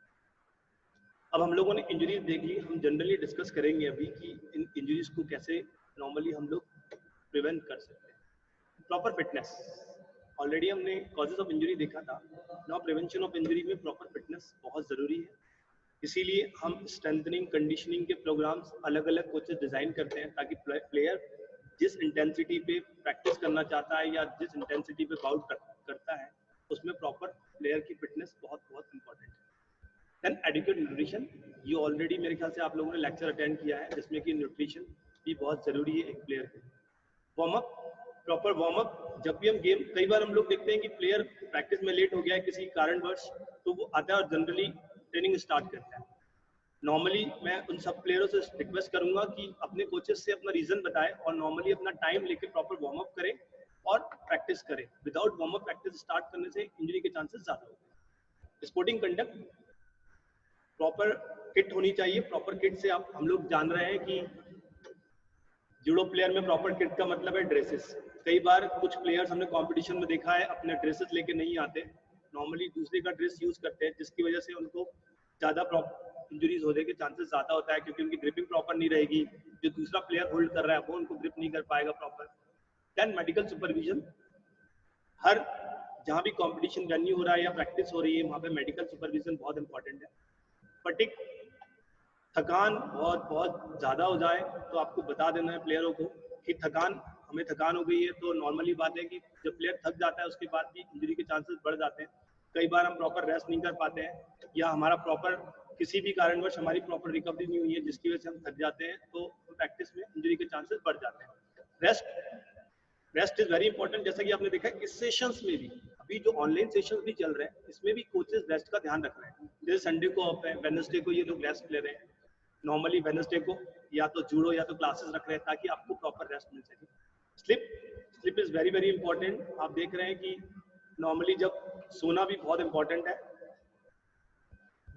अब हम लोगों ने इंजरीज देख ली, हम जनरली डिस्कस करेंगे अभी कि इन इंजरीज को कैसे नॉर्मली हम लोग प्रिवेंट कर सकते हैं। प्रॉपर फिटनेस, ऑलरेडी हमने कॉजेज ऑफ इंजरी देखा था, नाउ प्रिवेंशन ऑफ इंजरी में प्रॉपर फिटनेस बहुत ज़रूरी है। इसीलिए हम स्ट्रेंथनिंग, कंडीशनिंग के प्रोग्राम्स अलग अलग कोचेस डिज़ाइन करते हैं, ताकि प्लेयर जिस इंटेंसिटी पे प्रैक्टिस करना चाहता है या जिस इंटेंसिटी पे बाउट करता है, उसमें प्रॉपर प्लेयर की फिटनेस बहुत बहुत इंपॉर्टेंट है। देन एडिक्वेट न्यूट्रिशन, ये ऑलरेडी मेरे ख्याल से आप लोगों ने लेक्चर अटेंड किया है, जिसमें कि न्यूट्रिशन भी बहुत ज़रूरी है एक प्लेयर के। Warm up, proper warm up, जब भी हम गेम, कई बार हम लोग देखते हैं कि प्लेयर प्रैक्टिस में लेट हो गया है किसी कारणवश, तो वो आता है और जनरली ट्रेनिंग स्टार्ट करता है। नॉर्मली मैं उन सब प्लेयरों से रिक्वेस्ट करूंगा कि अपने कोचेस से अपना रीज़न बताएं और नॉर्मली अपना टाइम लेके प्रॉपर वार्म अप करें, और प्रैक्टिस करें। Without warm up practice start करने से इंजरी के चांसेस ज्यादा होते हैं। स्पोर्टिंग कंडक्ट, प्रॉपर किट होनी चाहिए। प्रॉपर किट से हम लोग जान रहे हैं कि जूडो प्लेयर में प्रॉपर किट का मतलब है ड्रेसेस। कई बार कुछ प्लेयर्स हमने कंपटीशन में देखा है अपने ड्रेसेस लेके नहीं आते, नॉर्मली दूसरे का ड्रेस यूज करते हैं, जिसकी वजह से उनको ज्यादा इंजरीज होने के चांसेस ज्यादा होता है, क्योंकि उनकी ग्रिपिंग प्रॉपर नहीं रहेगी। जो दूसरा प्लेयर होल्ड कर रहा है वो उनको ग्रिप नहीं कर पाएगा प्रॉपर। देन मेडिकल सुपरविजन, हर जहाँ भी कंपटीशन वेन्यू हो रहा है या प्रैक्टिस हो रही है वहाँ पे मेडिकल सुपरविजन बहुत इंपॉर्टेंट है। फटिग, थकान बहुत ज़्यादा हो जाए तो आपको बता देना है प्लेयरों को कि हमें थकान हो गई है। तो नॉर्मली बात है कि जब प्लेयर थक जाता है उसके बाद भी इंजरी के चांसेस बढ़ जाते हैं। कई बार हम प्रॉपर रेस्ट नहीं कर पाते हैं या हमारा प्रॉपर किसी भी कारणवश हमारी प्रॉपर रिकवरी नहीं हुई है जिसकी वजह से हम थक जाते हैं, तो प्रैक्टिस में इंजरी के चांसेस बढ़ जाते हैं। Rest is very important. जैसा कि आपने देखा है इस सेशंस में भी, अभी जो ऑनलाइन सेशंस भी चल रहे हैं इसमें भी कोचेस रेस्ट का ध्यान रख रहे हैं। जैसे संडे को ऑफ है, वेडनेसडे को ये लोग रेस्ट ले रहे हैं। नॉर्मली वेडनेसडे को या तो जूडो या तो क्लासेस रख रहे हैं ताकि आपको प्रॉपर रेस्ट मिल सके। Slip is very very important. आप देख रहे हैं कि नॉर्मली जब सोना भी बहुत इंपॉर्टेंट है,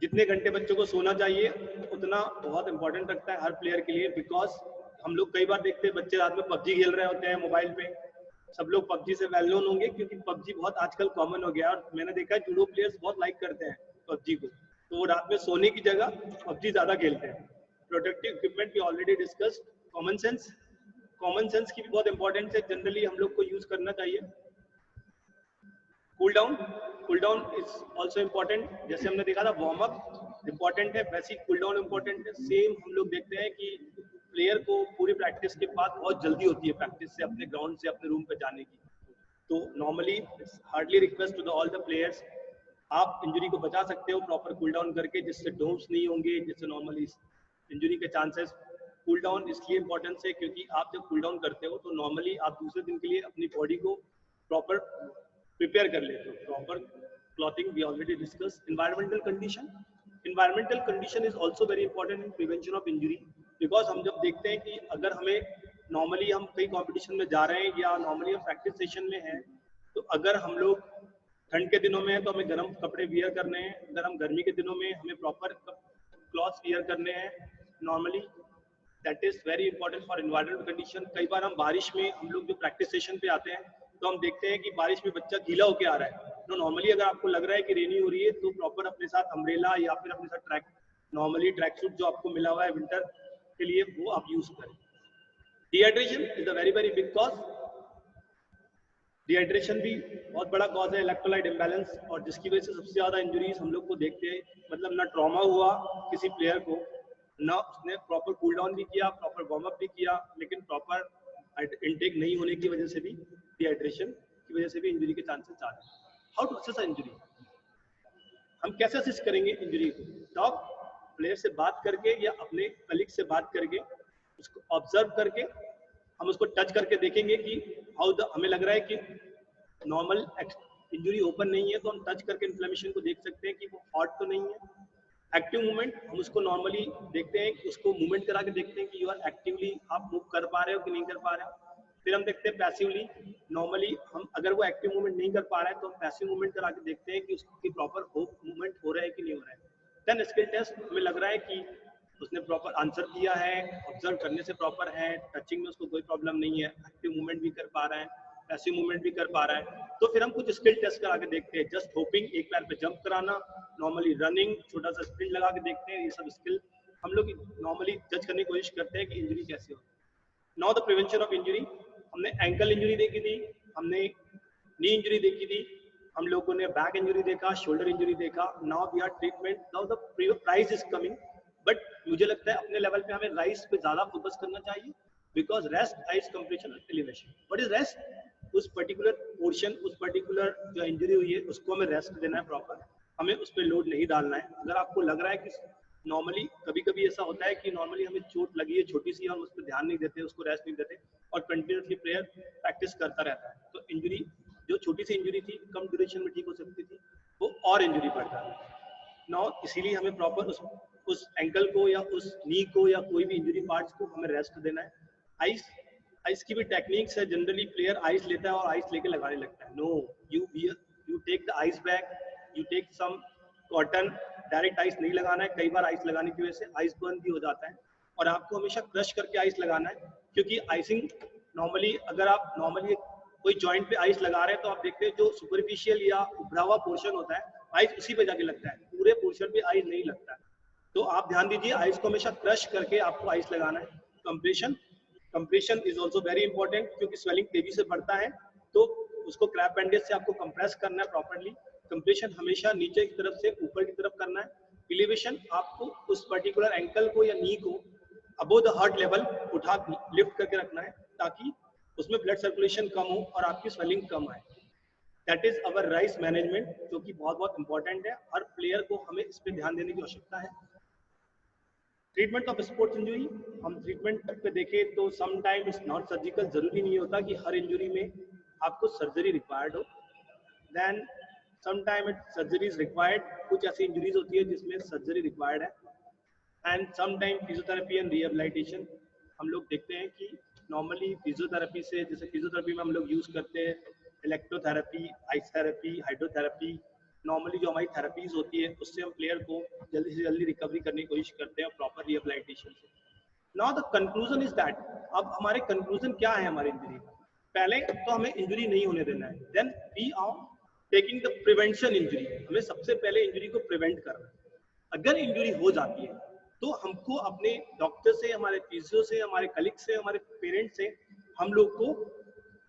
जितने घंटे बच्चों को सोना चाहिए उतना बहुत इंपॉर्टेंट रखता है हर प्लेयर के लिए। बिकॉज हम लोग कई बार देखते हैं बच्चे रात में पबजी खेल रहे होते हैं मोबाइल पे। सब लोग पबजी से वेल नोन होंगे क्योंकि पबजी बहुत आजकल कॉमन हो गया, और मैंने देखा है जूडो प्लेयर्स बहुत लाइक करते हैं पबजी को, तो वो रात में सोने की जगह पबजी ज्यादा खेलते हैं। प्रोटेक्टिव इक्विपमेंट भी ऑलरेडी डिस्कस। कॉमन सेंस की भी बहुत इंपॉर्टेंट है, जनरली हम लोग को यूज करना चाहिए। Cool down is also important. जैसे हमने देखा था वार्म अप इम्पोर्टेंट है, वैसे ही कूल डाउन इम्पोर्टेंट है। सेम हम लोग देखते हैं कि प्लेयर को पूरी प्रैक्टिस के बाद बहुत जल्दी होती है प्रैक्टिस से अपने ग्राउंड से अपने रूम पे जाने की, तो normally hardly request to all the players, आप इंजरी को बचा सकते हो प्रॉपर कूल डाउन करके, जिससे डोम्स नहीं होंगे, जिससे नॉर्मली इंजरी के चांसेस। कूल डाउन इसलिए इंपॉर्टेंस है क्योंकि आप जब कूल डाउन करते हो तो नॉर्मली आप दूसरे दिन के लिए अपनी बॉडी को प्रॉपर प्रिपेयर कर लेते हो। Proper clothing we already discuss. Environmental condition is also very important in prevention of injury. Because हम जब देखते हैं कि अगर हमें नॉर्मली हम कई कॉम्पिटिशन में जा रहे हैं या नॉर्मली हम प्रैक्टिस सेशन में हैं, तो अगर हम लोग ठंड के दिनों में हैं तो हमें गर्म कपड़े वियर करने हैं, अगर हम गर्मी के दिनों में हमें प्रॉपर क्लॉथ्स वियर करने हैं normally. That is very important for environmental condition. कई बार हम बारिश में, हम लोग जो प्रैक्टिस सेशन पे आते हैं तो हम देखते हैं कि बारिश में बच्चा गीला होके आ रहा है, तो नॉर्मली अगर आपको लग रहा है कि रेनी हो रही है तो प्रॉपर अपने साथ अम्ब्रेला या फिर अपने साथ नॉर्मली ट्रैक सूट जो आपको मिला हुआ है विंटर के लिए वो आप यूज करें। Dehydration is a very very big cause. Dehydration भी बहुत बड़ा कॉज है, इलेक्ट्रोलाइट इम्बैलेंस, और जिसकी वजह से सबसे ज्यादा इंजरीज हम लोग को देखते हैं। मतलब ना ट्रॉमा हुआ किसी प्लेयर को, ना उसने प्रॉपर कूल डाउन भी किया, प्रॉपर वार्म अप भी किया, लेकिन प्रॉपर इनटेक नहीं होने की वजह से भी, डिहाइड्रेशन की वजह से भी इंजरी के चांसेस ज्यादा है। हाउ टू असेस इंजरी, हम कैसे असेस करेंगे इंजरी को? टॉप प्लेयर से बात करके या अपने कलीग से बात करके, उसको ऑब्जर्व करके, हम उसको टच करके देखेंगे कि हमें लग रहा है कि नॉर्मल इंजरी ओपन नहीं है तो हम टच करके इन्फ्लेमेशन को देख सकते हैं कि वो हॉट तो नहीं है। एक्टिव मूवमेंट, हम उसको नॉर्मली देखते हैं कि उसको मूवमेंट करा के देखते हैं कि यू आर एक्टिवली, आप मूव कर पा रहे हो कि नहीं कर पा रहे हो। फिर हम देखते हैं पैसिवली, नॉर्मली हम अगर वो एक्टिव मूवमेंट नहीं कर पा रहा है तो हम पैसिव मूवमेंट करा के देखते हैं कि उसकी प्रॉपर मूवमेंट हो रहा है कि नहीं हो रहा है। देन स्किल टेस्ट, हमें लग रहा है कि उसने प्रॉपर आंसर किया है, ऑब्जर्व करने से प्रॉपर है, टचिंग में उसको कोई प्रॉब्लम नहीं है, एक्टिव मूवमेंट भी कर पा रहा है, पैसिव मूवमेंट भी कर पा रहा है, तो फिर हम कुछ स्किल टेस्ट करा के देखते हैं। जस्ट होपिंग, एक पैर पे जंप कराना, नॉर्मली रनिंग, छोटा सा स्प्रिंट लगा के देखते हैं। ये सब स्किल हम लोग नॉर्मली जज करने की कोशिश करते हैं कि इंजरी कैसे हो। Now the prevention of injury, हमने एंकल इंजरी देखी थी, हमने नी इंजरी देखी थी, हम लोगों ने बैक इंजरी देखा, शोल्डर इंजरी देखा। Now we are treatment, now the PRICE is coming, but मुझे लगता है अपने लेवल पे हमें राइस पे ज्यादा फोकस करना चाहिए, because rest ice compression elevation. What is rest? उस पर्टिकुलर पोर्शन, उस पर्टिकुलर जो इंजरी हुई है उसको हमें रेस्ट देना है प्रॉपर, हमें उस पर लोड नहीं डालना है। अगर आपको लग रहा है कि नॉर्मली कभी कभी ऐसा होता है कि नॉर्मली हमें चोट लगी है छोटी सी, हम उस पर ध्यान नहीं देते, उसको रेस्ट नहीं देते और कंटिन्यूसली प्लेयर प्रैक्टिस करता रहता है, तो इंजरी जो छोटी सी इंजरी थी कम ड्यूरेशन में ठीक हो सकती थी, वो और इंजरी बढ़ जाती है। नाउ इसीलिए हमें प्रॉपर उस एंकल को या उस नी को या कोई भी इंजरी पार्ट्स को हमें रेस्ट देना है। आइस की भी टेक्निक्स है। जनरली प्लेयर आइस लेता है और आइस लेके लगाने लगता है। No, you take the ice bag, you take some cotton. Direct ice नहीं लगाना है। कई बार आइस लगाने की वजह से आइस बर्न भी हो जाता है, और आपको हमेशा क्रश करके आइस लगाना है, क्योंकि आइसिंग नॉर्मली अगर आप नॉर्मली कोई जॉइंट पे आइस लगा रहे हैं तो आप देखते हैं जो सुपरफिशियल या उभरा हुआ पोर्शन होता है आइस उसी पे जाके लगता है, पूरे पोर्शन पे आइस नहीं लगता है। तो आप ध्यान दीजिए, आइस को हमेशा क्रश करके आपको आइस लगाना है। Compression is also very important, क्योंकि स्वेलिंग तेजी से बढ़ता है, तो उसको क्रैप बैंडेज से आपको कंप्रेस करना है प्रॉपर्ली। कंप्रेशन हमेशा नीचे की तरफ से ऊपर की तरफ करना है। एलिवेशन आपको उस पर्टिकुलर एंकल को या नी को अबोव द हार्ट लेवल उठा लिफ्ट करके रखना है, ताकि उसमें ब्लड सर्कुलेशन कम हो और आपकी स्वेलिंग कम आए। That is our rice management, जो कि बहुत बहुत इंपॉर्टेंट है। हर प्लेयर को हमें इस पर ध्यान देने की आवश्यकता है। ट्रीटमेंट ऑफ स्पोर्ट्स इंजरी, हम ट्रीटमेंट पे देखें तो some time it's not surgical. जरूरी नहीं होता कि हर इंजरी में आपको सर्जरी रिक्वायर्ड हो। Then some time it surgery is required. कुछ ऐसी इंजरीज होती है जिसमें सर्जरी रिक्वायर्ड है। And some time physiotherapy and rehabilitation. हम लोग देखते हैं कि नॉर्मली फिजियोथेरेपी से, जैसे फिजियोथेरेपी में हम लोग यूज करते हैं electrotherapy, ice therapy, hydrotherapy. Normally जो हमारी थेरेपीज होती है उससे हम प्लेयर को जल्दी से जल्दी रिकवरी करने की कोशिश करते हैं प्रॉपर रिहेबिलिटेशन से। Now the conclusion is that, अब हमारे कंक्लूजन क्या है हमारी इंजरी? पहले तो हमें इंजरी नहीं होने देना है। Then we are taking the prevention injury. हमें सबसे पहले इंजरी को प्रिवेंट करना है। अगर इंजरी हो जाती है तो हमको अपने डॉक्टर से, हमारे फिजियो से, हमारे कलीग से, हमारे पेरेंट्स से हम लोग को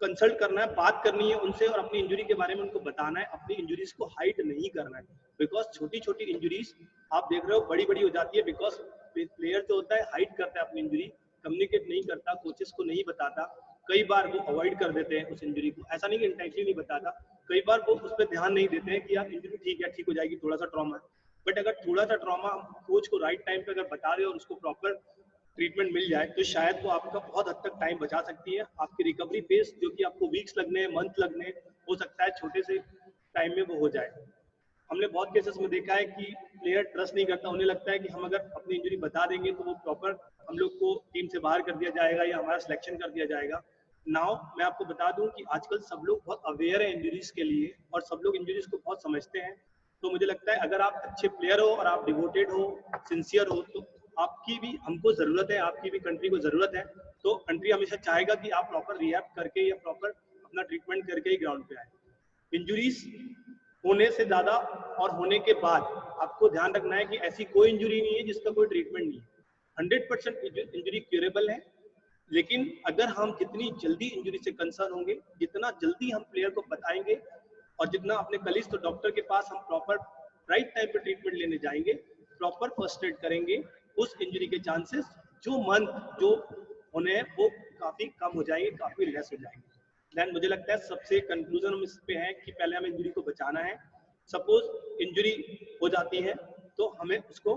कंसल्ट करना है, बात करनी है उनसे और अपनी इंजरी के बारे में उनको बताना है। अपनी इंजरीज को हाइड नहीं करना है, बिकॉज छोटी छोटी इंजरीज आप देख रहे हो बड़ी बड़ी हो जाती है, बिकॉज प्लेयर जो होता है हाइड करता है अपनी इंजरी, कम्युनिकेट नहीं करता, कोचेस को नहीं बताता। कई बार वो अवॉइड कर देते हैं उस इंजरी को। ऐसा नहीं कि इंटेंशनली नहीं बताता, कई बार वो उस पर ध्यान नहीं देते हैं कि यार इंजरी ठीक है, ठीक हो जाएगी, थोड़ा सा ट्रॉमा है। बट अगर थोड़ा सा ट्रॉमा कोच को राइट टाइम पे अगर बता रहे और उसको प्रॉपर ट्रीटमेंट मिल जाए तो शायद वो आपका बहुत हद तक टाइम बचा सकती है। आपकी रिकवरी फेज जो कि आपको वीक्स लगने, मंथ लगने, हो सकता है छोटे से टाइम में वो हो जाए। हमने बहुत केसेस में देखा है कि प्लेयर ट्रस्ट नहीं करता, उन्हें लगता है कि हम अगर अपनी इंजरी बता देंगे तो वो प्रॉपर हम लोग को टीम से बाहर कर दिया जाएगा या हमारा सिलेक्शन कर दिया जाएगा। नाउ मैं आपको बता दूं कि आजकल सब लोग बहुत अवेयर है इंजरीज के लिए और सब लोग इंजरीज को बहुत समझते हैं। तो मुझे लगता है अगर आप अच्छे प्लेयर हो और आप डिवोटेड हो, सिंसियर हो, तो आपकी भी हमको जरूरत है, आपकी भी कंट्री को जरूरत है। तो कंट्री हमेशा चाहेगा कि आप प्रॉपर रिहैब करके या प्रॉपर अपना ट्रीटमेंट करके ही ग्राउंड पे आए। इंजरीज होने से ज्यादा और होने के बाद आपको ध्यान रखना है कि ऐसी कोई इंजरी नहीं है जिसका कोई ट्रीटमेंट नहीं है। 100% इंजरी क्यूरेबल है, लेकिन अगर हम जितनी जल्दी इंजरी से कंसर्न होंगे, जितना जल्दी हम प्लेयर को बताएंगे और जितना अपने कलीग्स तो डॉक्टर के पास हम प्रॉपर राइट टाइम पे ट्रीटमेंट लेने जाएंगे, प्रॉपर फर्स्ट एड करेंगे, उस इंजरी के चांसेस जो मंथ जो होने हैं वो काफी कम हो जाएंगे, काफी लेस हो जाएंगे। देन मुझे लगता है सबसे कंक्लूजन हम इस पे है कि पहले हमें इंजरी को बचाना है। सपोज इंजरी हो जाती है तो हमें उसको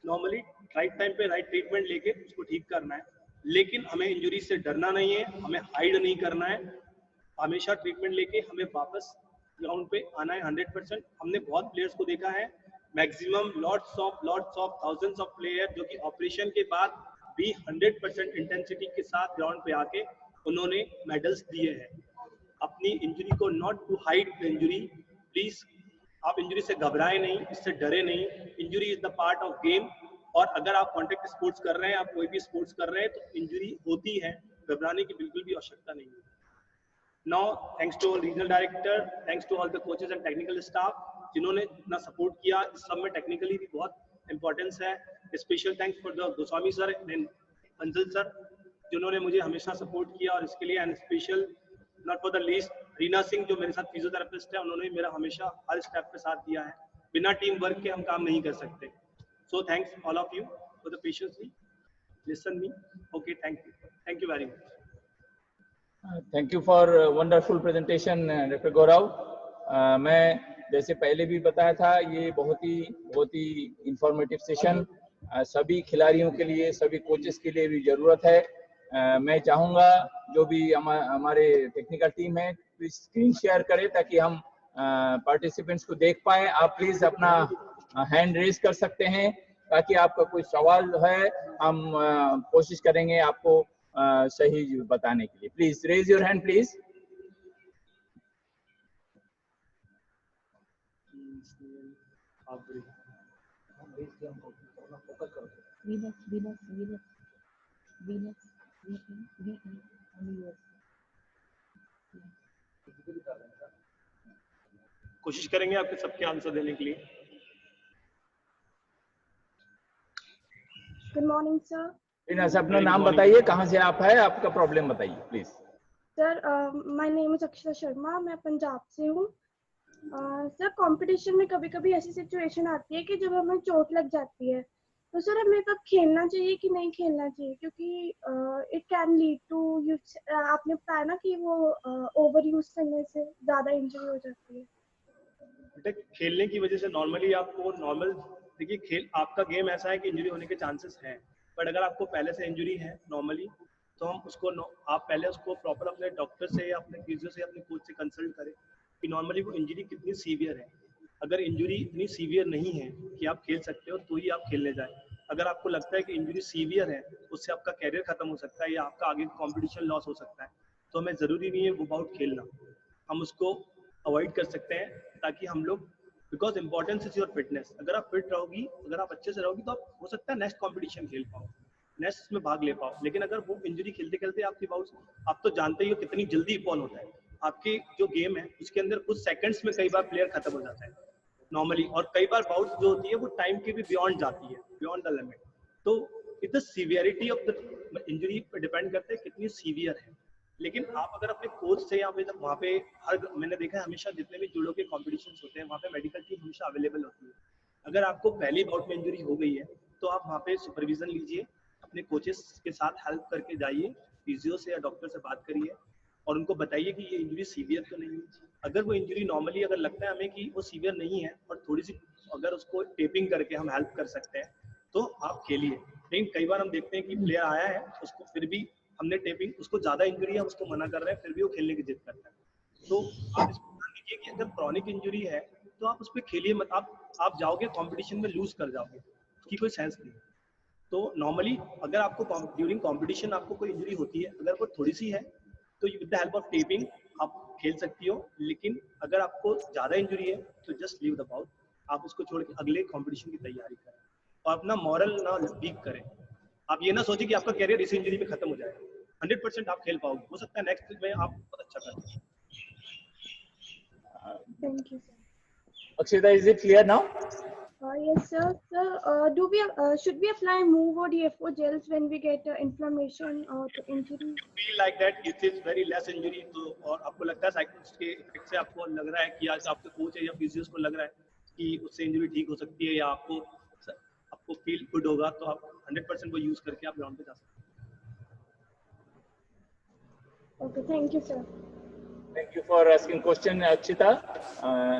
नॉर्मली राइट टाइम पे राइट ट्रीटमेंट लेके उसको ठीक करना है, लेकिन हमें इंजरी से डरना नहीं है, हमें हाइड नहीं करना है। हमेशा ट्रीटमेंट लेके हमें वापस ग्राउंड पे आना है 100%। हमने बहुत प्लेयर्स को देखा है, maximum lots of thousands of player जो कि ऑपरेशन के बाद भी 100% इंटेंसिटी के साथ ग्राउंड पे आके उन्होंने मेडल्स दिए हैं। अपनी इंजरी को, not to hide the injury, please आप इंजरी से घबराए नहीं, इससे डरे नहीं। Injury is the part of game, और अगर आप कॉन्टेक्ट स्पोर्ट्स कर रहे हैं, आप कोई भी स्पोर्ट्स कर रहे हैं तो इंजरी होती है, घबराने की बिल्कुल भी आवश्यकता नहीं है। Now, thanks to all regional director, thanks to all the coaches and technical staff जिन्होंने इतना सपोर्ट किया। इस सब में टेक्निकली भी बहुत इंपॉर्टेंस है। Special thanks for the Goswami sir and Anjal sir जिन्होंने मुझे हमेशा सपोर्ट किया, और इसके लिए and special not for the least Reena Singh जो मेरे साथ फिजियोथेरेपिस्ट है, उन्होंने मेरा हमेशा हर स्टेप पे साथ दिया है। बिना टीम वर्क के हम काम नहीं कर सकते। So thanks all of you for the patiently listen me. Okay, thank you very much.
Thank you for wonderful presentation doctor Gaurav. मैं जैसे पहले भी बताया था, ये बहुत ही इंफॉर्मेटिव सेशन सभी खिलाड़ियों के लिए, सभी कोचेस के लिए भी ज़रूरत है। मैं चाहूँगा जो भी हमारे टेक्निकल टीम है प्लीज स्क्रीन शेयर करें ताकि हम पार्टिसिपेंट्स को देख पाए। आप प्लीज अपना हैंड रेज कर सकते हैं ताकि आपका कोई सवाल है, हम कोशिश करेंगे आपको सही बताने के लिए। Please raise your hand please.
कोशिश करेंगे आपके सबके आंसर देने के लिए।
Good morning sir.
वीनस, अपना नाम बताइए, कहाँ से आप है, आपका प्रॉब्लम बताइए please.
Sir my name is Akshata Sharma, मैं पंजाब से हूँ। सर कंपटीशन में कभी कभी ऐसी सिचुएशन आती है कि जब हमें चोट लग जाती है, तो सर हमें तब खेलना चाहिए कि नहीं खेलना चाहिए, क्योंकि इट कैन लीड टू आपने बताया ना कि वो ओवर यूज करने से ज्यादा इंजरी हो जाती है।
बेटा खेलने की वजह से नॉर्मली आपको नॉर्मल, देखिए खेल आपका गेम ऐसा है कि इंजरी होने के चांसेस हैं, बट अगर आपको पहले से इंजरी है नॉर्मली, तो हम उसको आप पहले उसको प्रॉपर अपने डॉक्टर से या अपने फिजियो से अपने कोच से कंसल्ट करें कि नॉर्मली वो इंजरी कितनी सीवियर है। अगर इंजरी इतनी सीवियर नहीं है कि आप खेल सकते हो, तो ही आप खेलने जाए। अगर आपको लगता है कि इंजरी सीवियर है, उससे आपका कैरियर खत्म हो सकता है या आपका आगे कॉम्पिटिशन लॉस हो सकता है, तो हमें ज़रूरी नहीं है वो बाउट खेलना, हम उसको अवॉइड कर सकते हैं, ताकि हम लोग, because importance is your fitness. अगर आप फिट रहोगी, अगर आप अच्छे से रहोगी, तो आप हो सकता है नेक्स्ट कॉम्पिटिशन खेल पाओ, नेक्स्ट में भाग ले पाओ। लेकिन अगर वो इंजरी खेलते खेलते आपकी बाउट, आप तो जानते ही हो कितनी जल्दी फॉल होता है आपकी जो गेम है, उसके अंदर कुछ सेकंड्स में कई बार प्लेयर खत्म हो जाता है नॉर्मली, और कई बार बाउट जो होती है वो टाइम के भी बियॉन्ड जाती है, बियॉन्ड द लिमिट। तो it the severity of the injury पर डिपेंड करता है कितनी सीवियर है। लेकिन आप अगर अपने कोच से या फिर वहाँ पे, हर मैंने देखा है हमेशा जितने भी जूडो के कॉम्पिटिशंस होते हैं, वहाँ पे मेडिकल टीम हमेशा अवेलेबल होती है। अगर आपको पहली बाउट में इंजरी हो गई है, तो आप वहाँ पे सुपरविजन लीजिए, अपने कोचेस के साथ हेल्प करके जाइए, फिजियो से या डॉक्टर से बात करिए और उनको बताइए कि ये इंजरी सीवियर तो नहीं है। अगर वो इंजरी नॉर्मली अगर लगता है हमें कि वो सीवियर नहीं है और थोड़ी सी अगर उसको टेपिंग करके हम हेल्प कर सकते हैं, तो आप खेलिए। लेकिन कई बार हम देखते हैं कि प्लेयर आया है, उसको फिर भी हमने टेपिंग, उसको ज्यादा इंजरी है, उसको मना कर रहे हैं, फिर भी वो खेलने की जिद करता है। तो आप इसको ध्यान दीजिए कि अगर क्रॉनिक इंजरी है, तो आप उस पर खेलिए मत। आप जाओगे कॉम्पिटिशन में लूज कर जाओगे, उसकी कोई सेंस नहीं। तो नॉर्मली अगर आपको ड्यूरिंग कॉम्पिटिशन आपको कोई इंजरी होती है, अगर वो थोड़ी सी है, तो with the help of taping आप खेल सकती हो। लेकिन अगर आपको ज्यादा इंजरी है, तो जस्ट लीव द बाउट, आप उसको छोड़ के अगले कॉम्पिटिशन की तैयारी करें और अपना मॉरल ना वीक करें। आप ये ना सोचिए कि आपका कैरियर इस इंजरी में खत्म हो जाएगा। 100% आप खेल पाओगे, हो सकता है नेक्स्ट में आप बहुत अच्छा करें।
Thank you sir.
Akshita, is it clear now?
Yes sir. Sir, should we apply move or DFO gels when we get inflammation or injury?
Feel like that it is very less injury, तो और आपको लगता है साइक्लिस्ट के इफेक्ट से आपको लग रहा है कि आज आपके कोच है या फिजियोस को लग रहा है कि उससे इंजरी ठीक हो सकती है या आपको फील गुड होगा, तो आप 100% वो यूज करके आप ग्राउंड पे जा सकते हैं।
Okay, thank you sir.
Thank you for asking question, Akshita.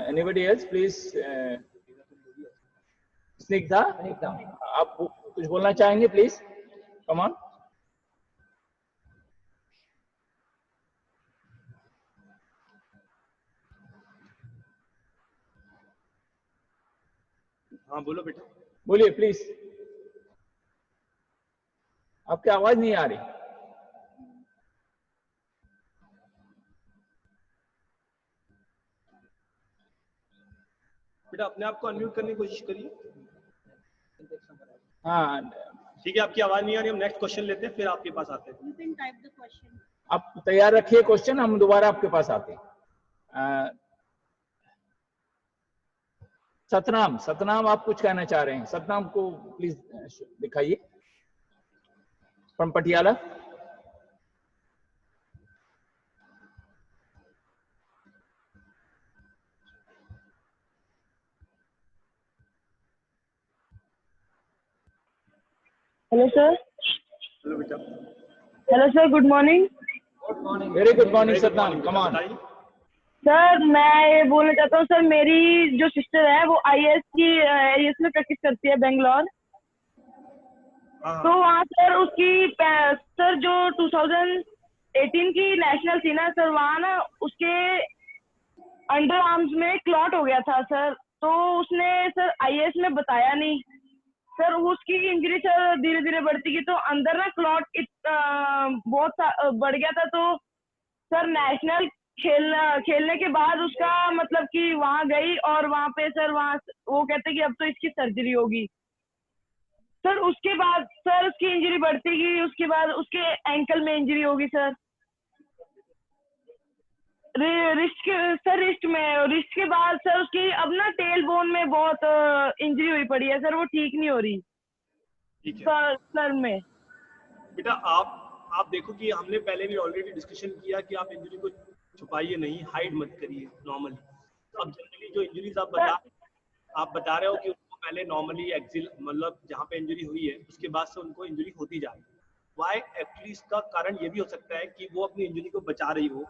Anybody else, please? Snigdha, आप कुछ बोलना चाहेंगे प्लीज? Come on.
हाँ बोलो बेटा।
बोलिए प्लीज, आपकी आवाज नहीं आ रही।
बेटा अपने आप को अनम्यूट करने की कोशिश करिए।
हाँ
ठीक है, आपकी आवाज नहीं आ रही, हम नेक्स्ट क्वेश्चन लेते हैं, फिर आपके पास आते हैं।
You can type the question.
आप तैयार रखिए क्वेश्चन, हम दोबारा आपके पास आते हैं। सतनाम आप कुछ कहना चाह रहे हैं? सतनाम को प्लीज दिखाइए, from Patiala.
Hello sir.
Hello बेटा।
Hello sir, good morning.
Very good morning Satnam, come on.
Sir मैं ये बोलना चाहता हूँ सर, मेरी जो सिस्टर है वो आईएएस में प्रैक्टिस करती है बेंगलोर। तो वहाँ सर उसकी सर जो 2018 की नेशनल थी ना सर, वहाँ ना उसके अंडर आर्म्स में क्लॉट हो गया था सर। तो उसने सर आईएएस में बताया नहीं सर, उसकी इंजरी सर धीरे धीरे बढ़ती गई, तो अंदर ना क्लॉट बहुत बढ़ गया था, तो सर नेशनल खेलने के बाद उसका मतलब कि वहां गई और वहां पे सर वहां वो कहते कि अब तो इसकी सर्जरी होगी सर। उसके बाद सर उसकी इंजरी बढ़ती गई, उसके बाद उसके एंकल में इंजरी होगी सर, रिस्ट में। रिस्ट के बाद सर उसकी अब ना टेल बोन में बहुत इंजरी हुई पड़ी है सर, वो ठीक नहीं हो रही।
ठीक है
सर में
बेटा, आप देखो कि हमने पहले भी ऑलरेडी डिस्कशन किया कि आप इंजरी को छुपाइए नहीं, हाइड मत करिए नॉर्मली। अब जनरली जो इंजरीज आप बता रहे हो कि उनको पहले नॉर्मली एक्सिल मतलब जहाँ पे इंजरी हुई है उसके बाद से उनको इंजरी होती जा रही है। वाई एक्चुअली इसका कारण ये भी हो सकता है कि वो अपनी इंजरी को बचा रही हो।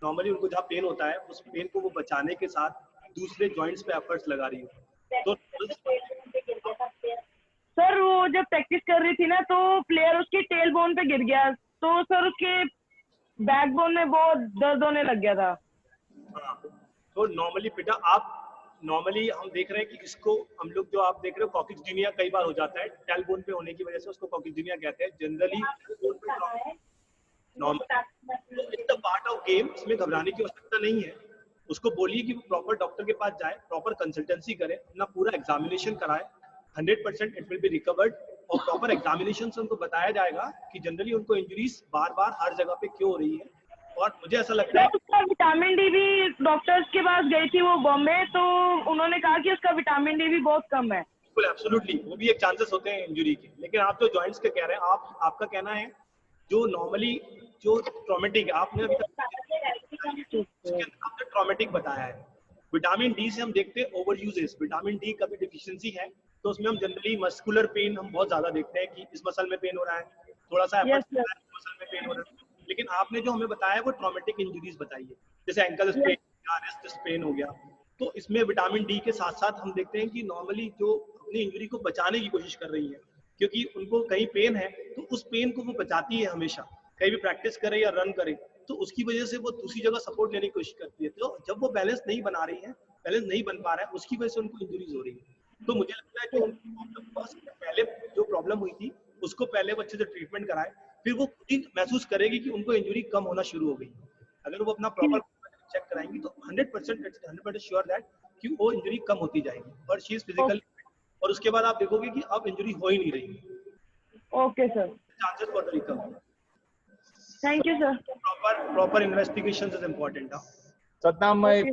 नॉर्मली उनको जहाँ पेन होता है उस पेन को वो बचाने के साथ दूसरे जॉइंट्स पे एफर्ट्स लगा रही हो। तो
सर वो जब प्रैक्टिस कर रही थी ना तो प्लेयर उसकी टेल बोन पे गिर गया, तो सर उसके बैकबोन में बहुत दर्द होने लग गया था।
हाँ, तो नॉर्मली बेटा आप नॉर्मली हम देख रहे हैं कि इसको हम लोग जो आप देख रहे हो कॉक्सिडिनिया कई बार हो जाता है, टेल बोन पे होने की वजह से उसको कॉक्सिडिनिया कहते हैं। Generally it's the part of game, इसमें घबराने की आवश्यकता नहीं है। उसको बोलिए कि वो प्रॉपर डॉक्टर के पास जाए, प्रॉपर कंसल्टेंसी करे, अपना पूरा एग्जामिनेशन कराए, 100% इट विल बी रिकवर्ड। और प्रॉपर एग्जामिनेशन से उनको बताया जाएगा कि जनरली उनको इंजरीज बार बार हर जगह पे क्यों हो रही है। और मुझे ऐसा लगता है
उसका विटामिन डी भी डॉक्टर्स के पास गई थी वो बॉम्बे, तो उन्होंने कहा कि उसका विटामिन डी भी बहुत कम है।
बिल्कुल एब्सोल्युटली, वो भी एक चांसेस होते हैं इंजरी के। लेकिन आप जो जॉइंट्स के कह रहे हैं, आपका कहना है जो नॉर्मली जो ट्रॉमेटिक आपने अभी तक आपने ट्रॉमेटिक बताया है। विटामिन डी से हम देखते हैं ओवर यूजेस, विटामिन डी का भी डिफिशियंसी है तो उसमें हम जनरली मस्कुलर पेन हम बहुत ज्यादा देखते हैं कि इस मसल में पेन हो रहा है, थोड़ा सा मसल में पेन हो रहा है। लेकिन आपने जो हमें बताया वो ट्रॉमेटिक इंजरीज बताई है, जैसे एंकल स्प्रेन या रिस्ट स्प्रेन हो गया। तो इसमें विटामिन डी के साथ साथ हम देखते हैं कि नॉर्मली जो अपनी इंजरी को बचाने की कोशिश कर रही है, क्योंकि उनको कहीं पेन है तो उस पेन को वो बचाती है हमेशा, कहीं भी प्रैक्टिस करे या रन करे तो उसकी वजह से वो दूसरी जगह सपोर्ट लेने की कोशिश करती है। तो जब वो बैलेंस नहीं बना रही है, बैलेंस नहीं बन पा रहा है, उसकी वजह से उनको इंजरीज हो रही है। तो मुझे लगता है कि पहले जो प्रॉब्लम हुई थी उसको पहले वो अच्छे से ट्रीटमेंट कराए, फिर वो खुद ही महसूस करेगी कि उनको इंजरी कम होना शुरू हो गई। अगर वो अपना प्रॉपर चेक कराएंगी तो 100% श्योर दैट कि वो इंजरी कम होती जाएगी और शी इज फिजिकली, और उसके बाद आप देखोगे कि अब इंजरी हो ही नहीं रही।
Okay sir,
chances for the recovery.
Thank you sir.
Proper investigation is important.
Satnam भाई,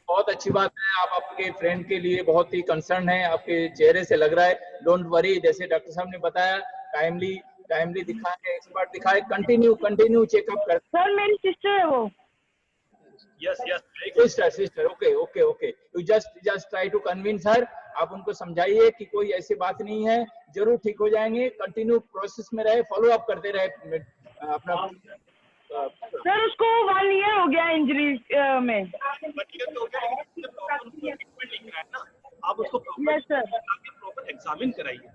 बहुत अच्छी बात है, आप आपके फ्रेंड के लिए बहुत ही कंसर्न है, आपके चेहरे से लग रहा है। डोंट वरी, जैसे डॉक्टर साहब ने बताया, टाइमली दिखाए, एक्सपर्ट दिखाए, कंटिन्यू चेकअप कर।
सर मेरी सिस्टर है वो।
Yes
sister okay you just try to convince her. आप उनको समझाइए कि कोई ऐसी बात नहीं है, जरूर ठीक हो जाएंगे। कंटिन्यू प्रोसेस में रहे, फॉलो अप करते रहे अपना।
सर उसको 1 ईयर हो गया इंजरी में।
आप उसको प्रॉपर एग्जामिन कराइए।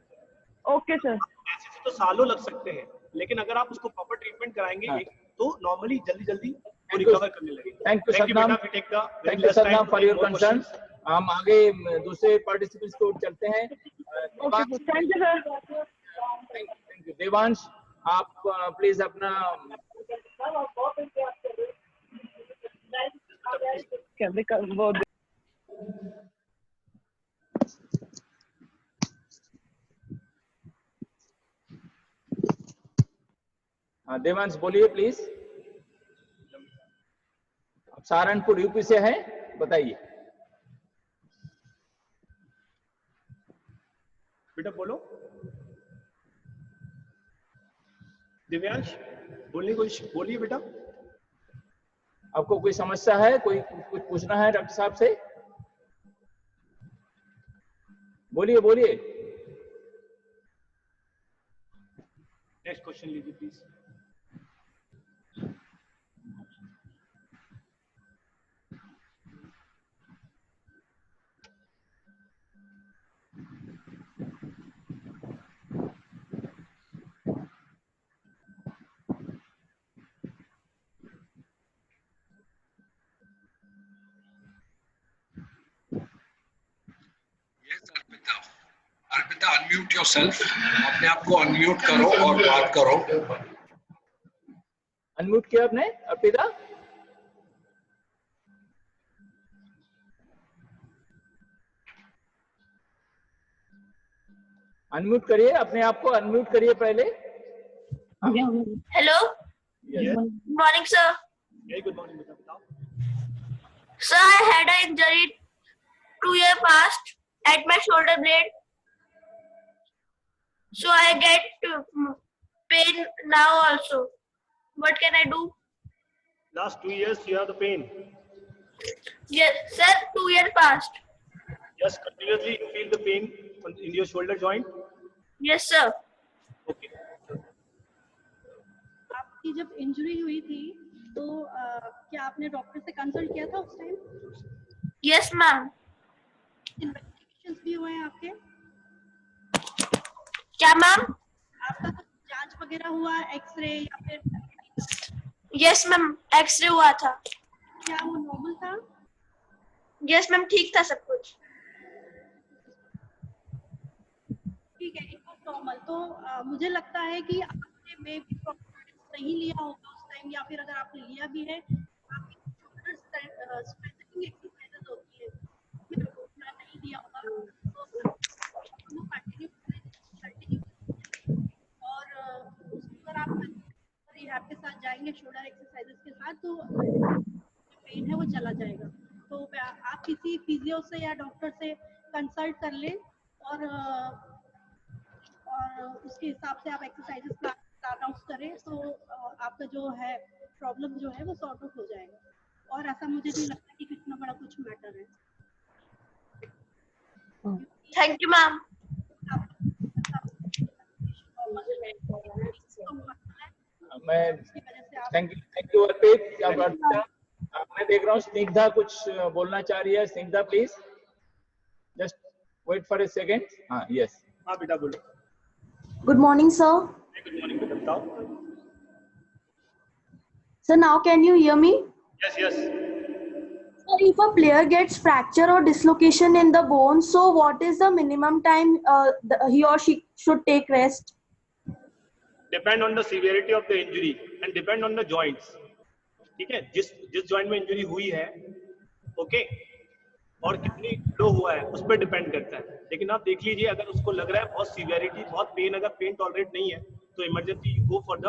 Okay sir.
ऐसे तो सालों लग सकते हैं, लेकिन अगर आप उसको प्रॉपर ट्रीटमेंट कराएंगे तो नॉर्मली जल्दी रिकवर करने लगेंगे।
Thank you Satnam for your concern. हम आगे दूसरे पार्टिसिपेंट्स को चलते हैं।
Thank you sir.
Thank you Devansh, आप प्लीज अपना देवांश बोलिए प्लीज। आप सहारनपुर यूपी से हैं, बताइए
बेटा। बोलो दिव्यांश, बोलने को बोलिए बेटा।
आपको कोई समस्या है, कोई कुछ पूछना है डॉक्टर साहब से? बोलिए।
नेक्स्ट क्वेश्चन लीजिए प्लीज।
अर्पिता, अनम्यूट योरसेल्फ, अपने आप को अनम्यूट करो और बात करो।
अनम्यूट किया आपने अर्पिता? अनम्यूट करिए, अपने आप को अनम्यूट करिए पहले।
Hello.
Yes.
Good morning, sir.
Very good morning, बेटा बताओ।
Sir, I had an injury 2 years past at my shoulder blade. So I get pain now also. What can I do?
Last 2 years you have the pain.
Yes, sir, 2 years past.
Yes, continuously you feel the pain in your shoulder joint.
Yes, sir.
Okay.
आपकी जब इंजरी हुई थी तो क्या आपने डॉक्टर से कंसल्ट किया था उस टाइम?
Yes, ma'am.
इन्वेस्टिगेशंस भी हुए हैं आपके?
क्या मैम?
आपका कुछ जांच वगैरह हुआ, एक्सरे या फिर?
Yes, मैम, एक्सरे हुआ था।
क्या वो नॉर्मल था?
Yes, मैम, ठीक था सब कुछ।
ठीक है, इट वाज नॉर्मल। तो मुझे लगता है कि आपने मे भी नहीं लिया होगा उस टाइम, या फिर अगर आपने लिया भी है, आपकी शोल्डर स्ट्रेंथनिंग एक्सरसाइजेस होती है, फिर आपने नहीं लिया होगा तो कंटिन्यू और अगर आप रिहैब के साथ जाएंगे शोल्डर एक्सरसाइजेस के साथ तो पेन है वो चला जाएगा। तो आप किसी फिजियो से या डॉक्टर से कंसल्ट कर लें और उसके हिसाब से आप एक्सरसाइजेस स्टार्ट आउट करें तो आपका जो है प्रॉब्लम जो है वो सॉर्ट आउट हो जाएगा। और ऐसा मुझे नहीं लगता कि कितना बड़ा कुछ मैटर है।
Thank you ma'am.
मैं थैंक यू अर्पित। मैं देख रहा हूँ स्निग्धा कुछ बोलना चाह रही है। Snigdha please just wait for a second. हाँ यस।
हाँ बेटा बोलो।
Good morning, sir.
Good morning बेटा बताओ।
Sir, now can you hear me?
Yes, yes.
Sir, if a player gets fracture or dislocation in the bone, so what is the minimum time he or she should take rest?
Depend on the severity of the injury and depend on the joints. ठीक है, जिस जॉइंट में इंजरी हुई है, ओके, और कितनी लो हुआ है उस पर डिपेंड करता है। लेकिन आप देख लीजिए, अगर उसको लग रहा है बहुत सीवियरिटी, बहुत पेन, अगर पेन टॉलरेट नहीं है तो emergency go for the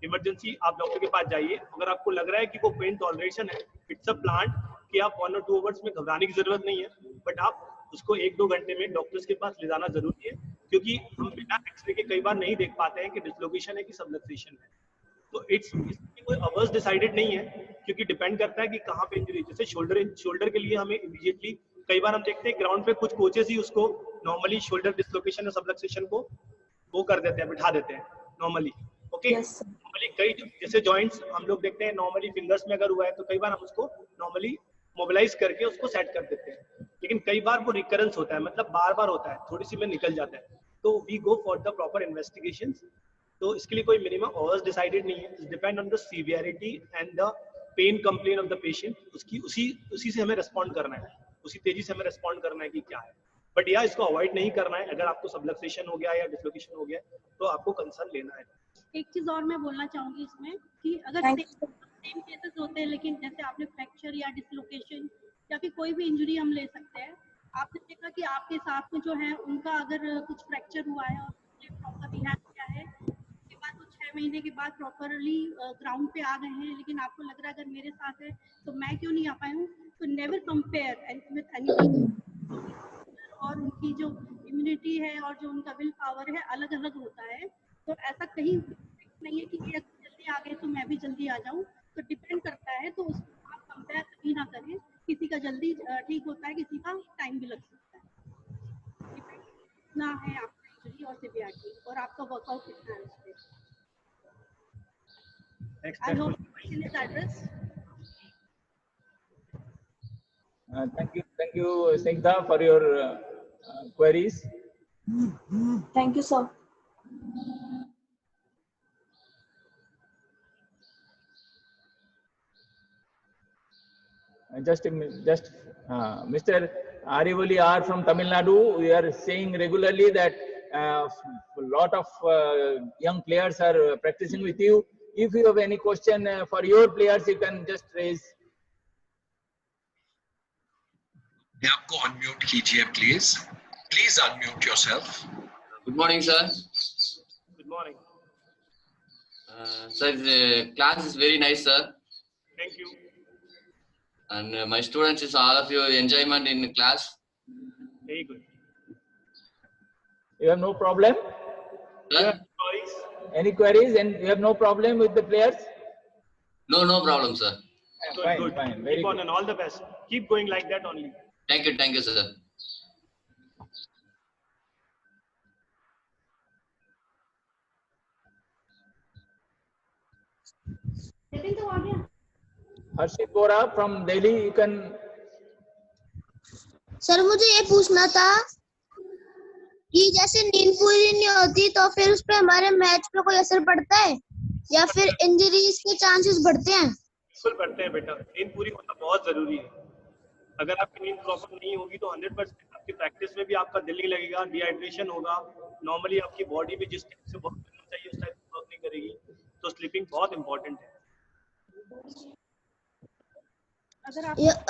emergency, आप डॉक्टर के पास जाइए। अगर आपको लग रहा है कि वो पेन टॉलरेशन है, इट्स अ प्लांट कि आप 1 और 2 आवर्स में घबराने की जरूरत नहीं है, बट आप उसको 1-2 घंटे में डॉक्टर्स के पास ले जाना जरूरी है, क्योंकि हम बिना एक्सरे के कई बार नहीं देख पाते हैं कि डिसलोकेशन है कि सबलक्सेशन है। तो इसकी कोई अवर्स डिसाइडेड नहीं है, क्योंकि डिपेंड करता है कि कहाँ पे इंजरी। जैसे शोल्डर के लिए हमें इमीडिएटली, कई बार हम देखते हैं ग्राउंड पे कुछ कोचेस ही उसको नॉर्मली शोल्डर डिसलोकेशन या सबलक्सेशन को वो कर देते हैं, बिठा देते हैं नॉर्मली। ओके, नॉर्मली कई जैसे जॉइंट्स हम लोग देखते हैं नॉर्मली फिंगर्स में अगर हुआ है तो कई बार हम उसको नॉर्मली मोबिलाइज करके उसको सेट कर देते हैं। लेकिन कई बार वो रिकरेंस होता है, मतलब बार बार होता है, थोड़ी सी में निकल जाता है, तो we go for the proper investigation. तो इसके लिए कोई मिनिमम आवर्स डिसाइडेड नहीं है, it's depend on the severity and the pain complain of the patient. उसी से हमें रिस्पॉन्ड करना है, उसी तेजी से हमें रिस्पॉन्ड करना है कि क्या है। बट या इसको अवॉइड नहीं करना है। अगर आपको सबलक्सेशन हो गया या डिसलोकेशन हो गया तो आपको कंसर्न लेना है।
एक चीज और मैं बोलना चाहूंगी इसमें कि अगर सेम केसेस होते हैं, लेकिन जैसे आपने फ्रैक्चर या डिसलोकेशन या फिर कोई भी इंजरी हम ले सकते हैं। आपने देखा कि आपके साथ में जो है उनका अगर कुछ फ्रैक्चर हुआ है और प्रॉपर रिहैब किया है, उसके बाद कुछ 6 महीने के बाद प्रॉपरली ग्राउंड पे आ गए हैं, लेकिन आपको लग रहा है अगर मेरे साथ है तो मैं क्यों नहीं आ पाई हूँ, तो नेवर कंपेयर विद एनीवन। और उनकी जो इम्यूनिटी है और जो उनका विल पावर है अलग अलग होता है, तो ऐसा कहीं नहीं है कि ये जल्दी आ गए तो मैं भी जल्दी आ जाऊं। तो डिपेंड करता है, तो उसको आप कंपेयर कभी ना करें। किसी का जल्दी ठीक होता है, किसी का टाइम भी लग सकता है। डिपेंड ना है आपका इंजरी और सिवियरिटी और आपका वर्कआउट कितना है उस पर। I hope question is addressed.
Thank you, Snigdha, for your queries.
Thank you, sir.
Just Mr. Arivali R from Tamil Nadu, we are saying regularly that a lot of young players are practicing with you. if you have any question for your players, you can just raise.
आपको unmute कीजिए please. Please unmute yourself.
Good morning, sir.
Good morning.
Sir, the class is very nice, sir.
Thank you.
And my students is all of you enjoyment in class.
Very good.
You have no problem?
Sir?
Any queries? And you have no problem with the players?
No, no problem, sir.
Good,
Fine,
good.
fine. Very
Keep on
good.
and all the best. Keep going like that only.
Thank you, sir.
Harshit Bora from Delhi, you can.
Sir मुझे ये पूछना था कि जैसे नींद पूरी नहीं होती तो फिर उस पे हमारे मैच पे कोई असर पड़ता है या फिर इंजरीज के चांसेस बढ़ते हैं?
बिल्कुल बढ़ते हैं बेटा, नींद पूरी होना बहुत जरूरी है। अगर आपकी नींद प्रॉपर नहीं होगी तो 100% आपकी प्रैक्टिस में भी आपका दिल नहीं लगेगा, डिहाइड्रेशन होगा, नॉर्मली आपकी बॉडी भी जिस टाइप से वर्क करना चाहिए उस टाइप से वर्क नहीं करेगी, तो स्लीपिंग बहुत इंपॉर्टेंट है।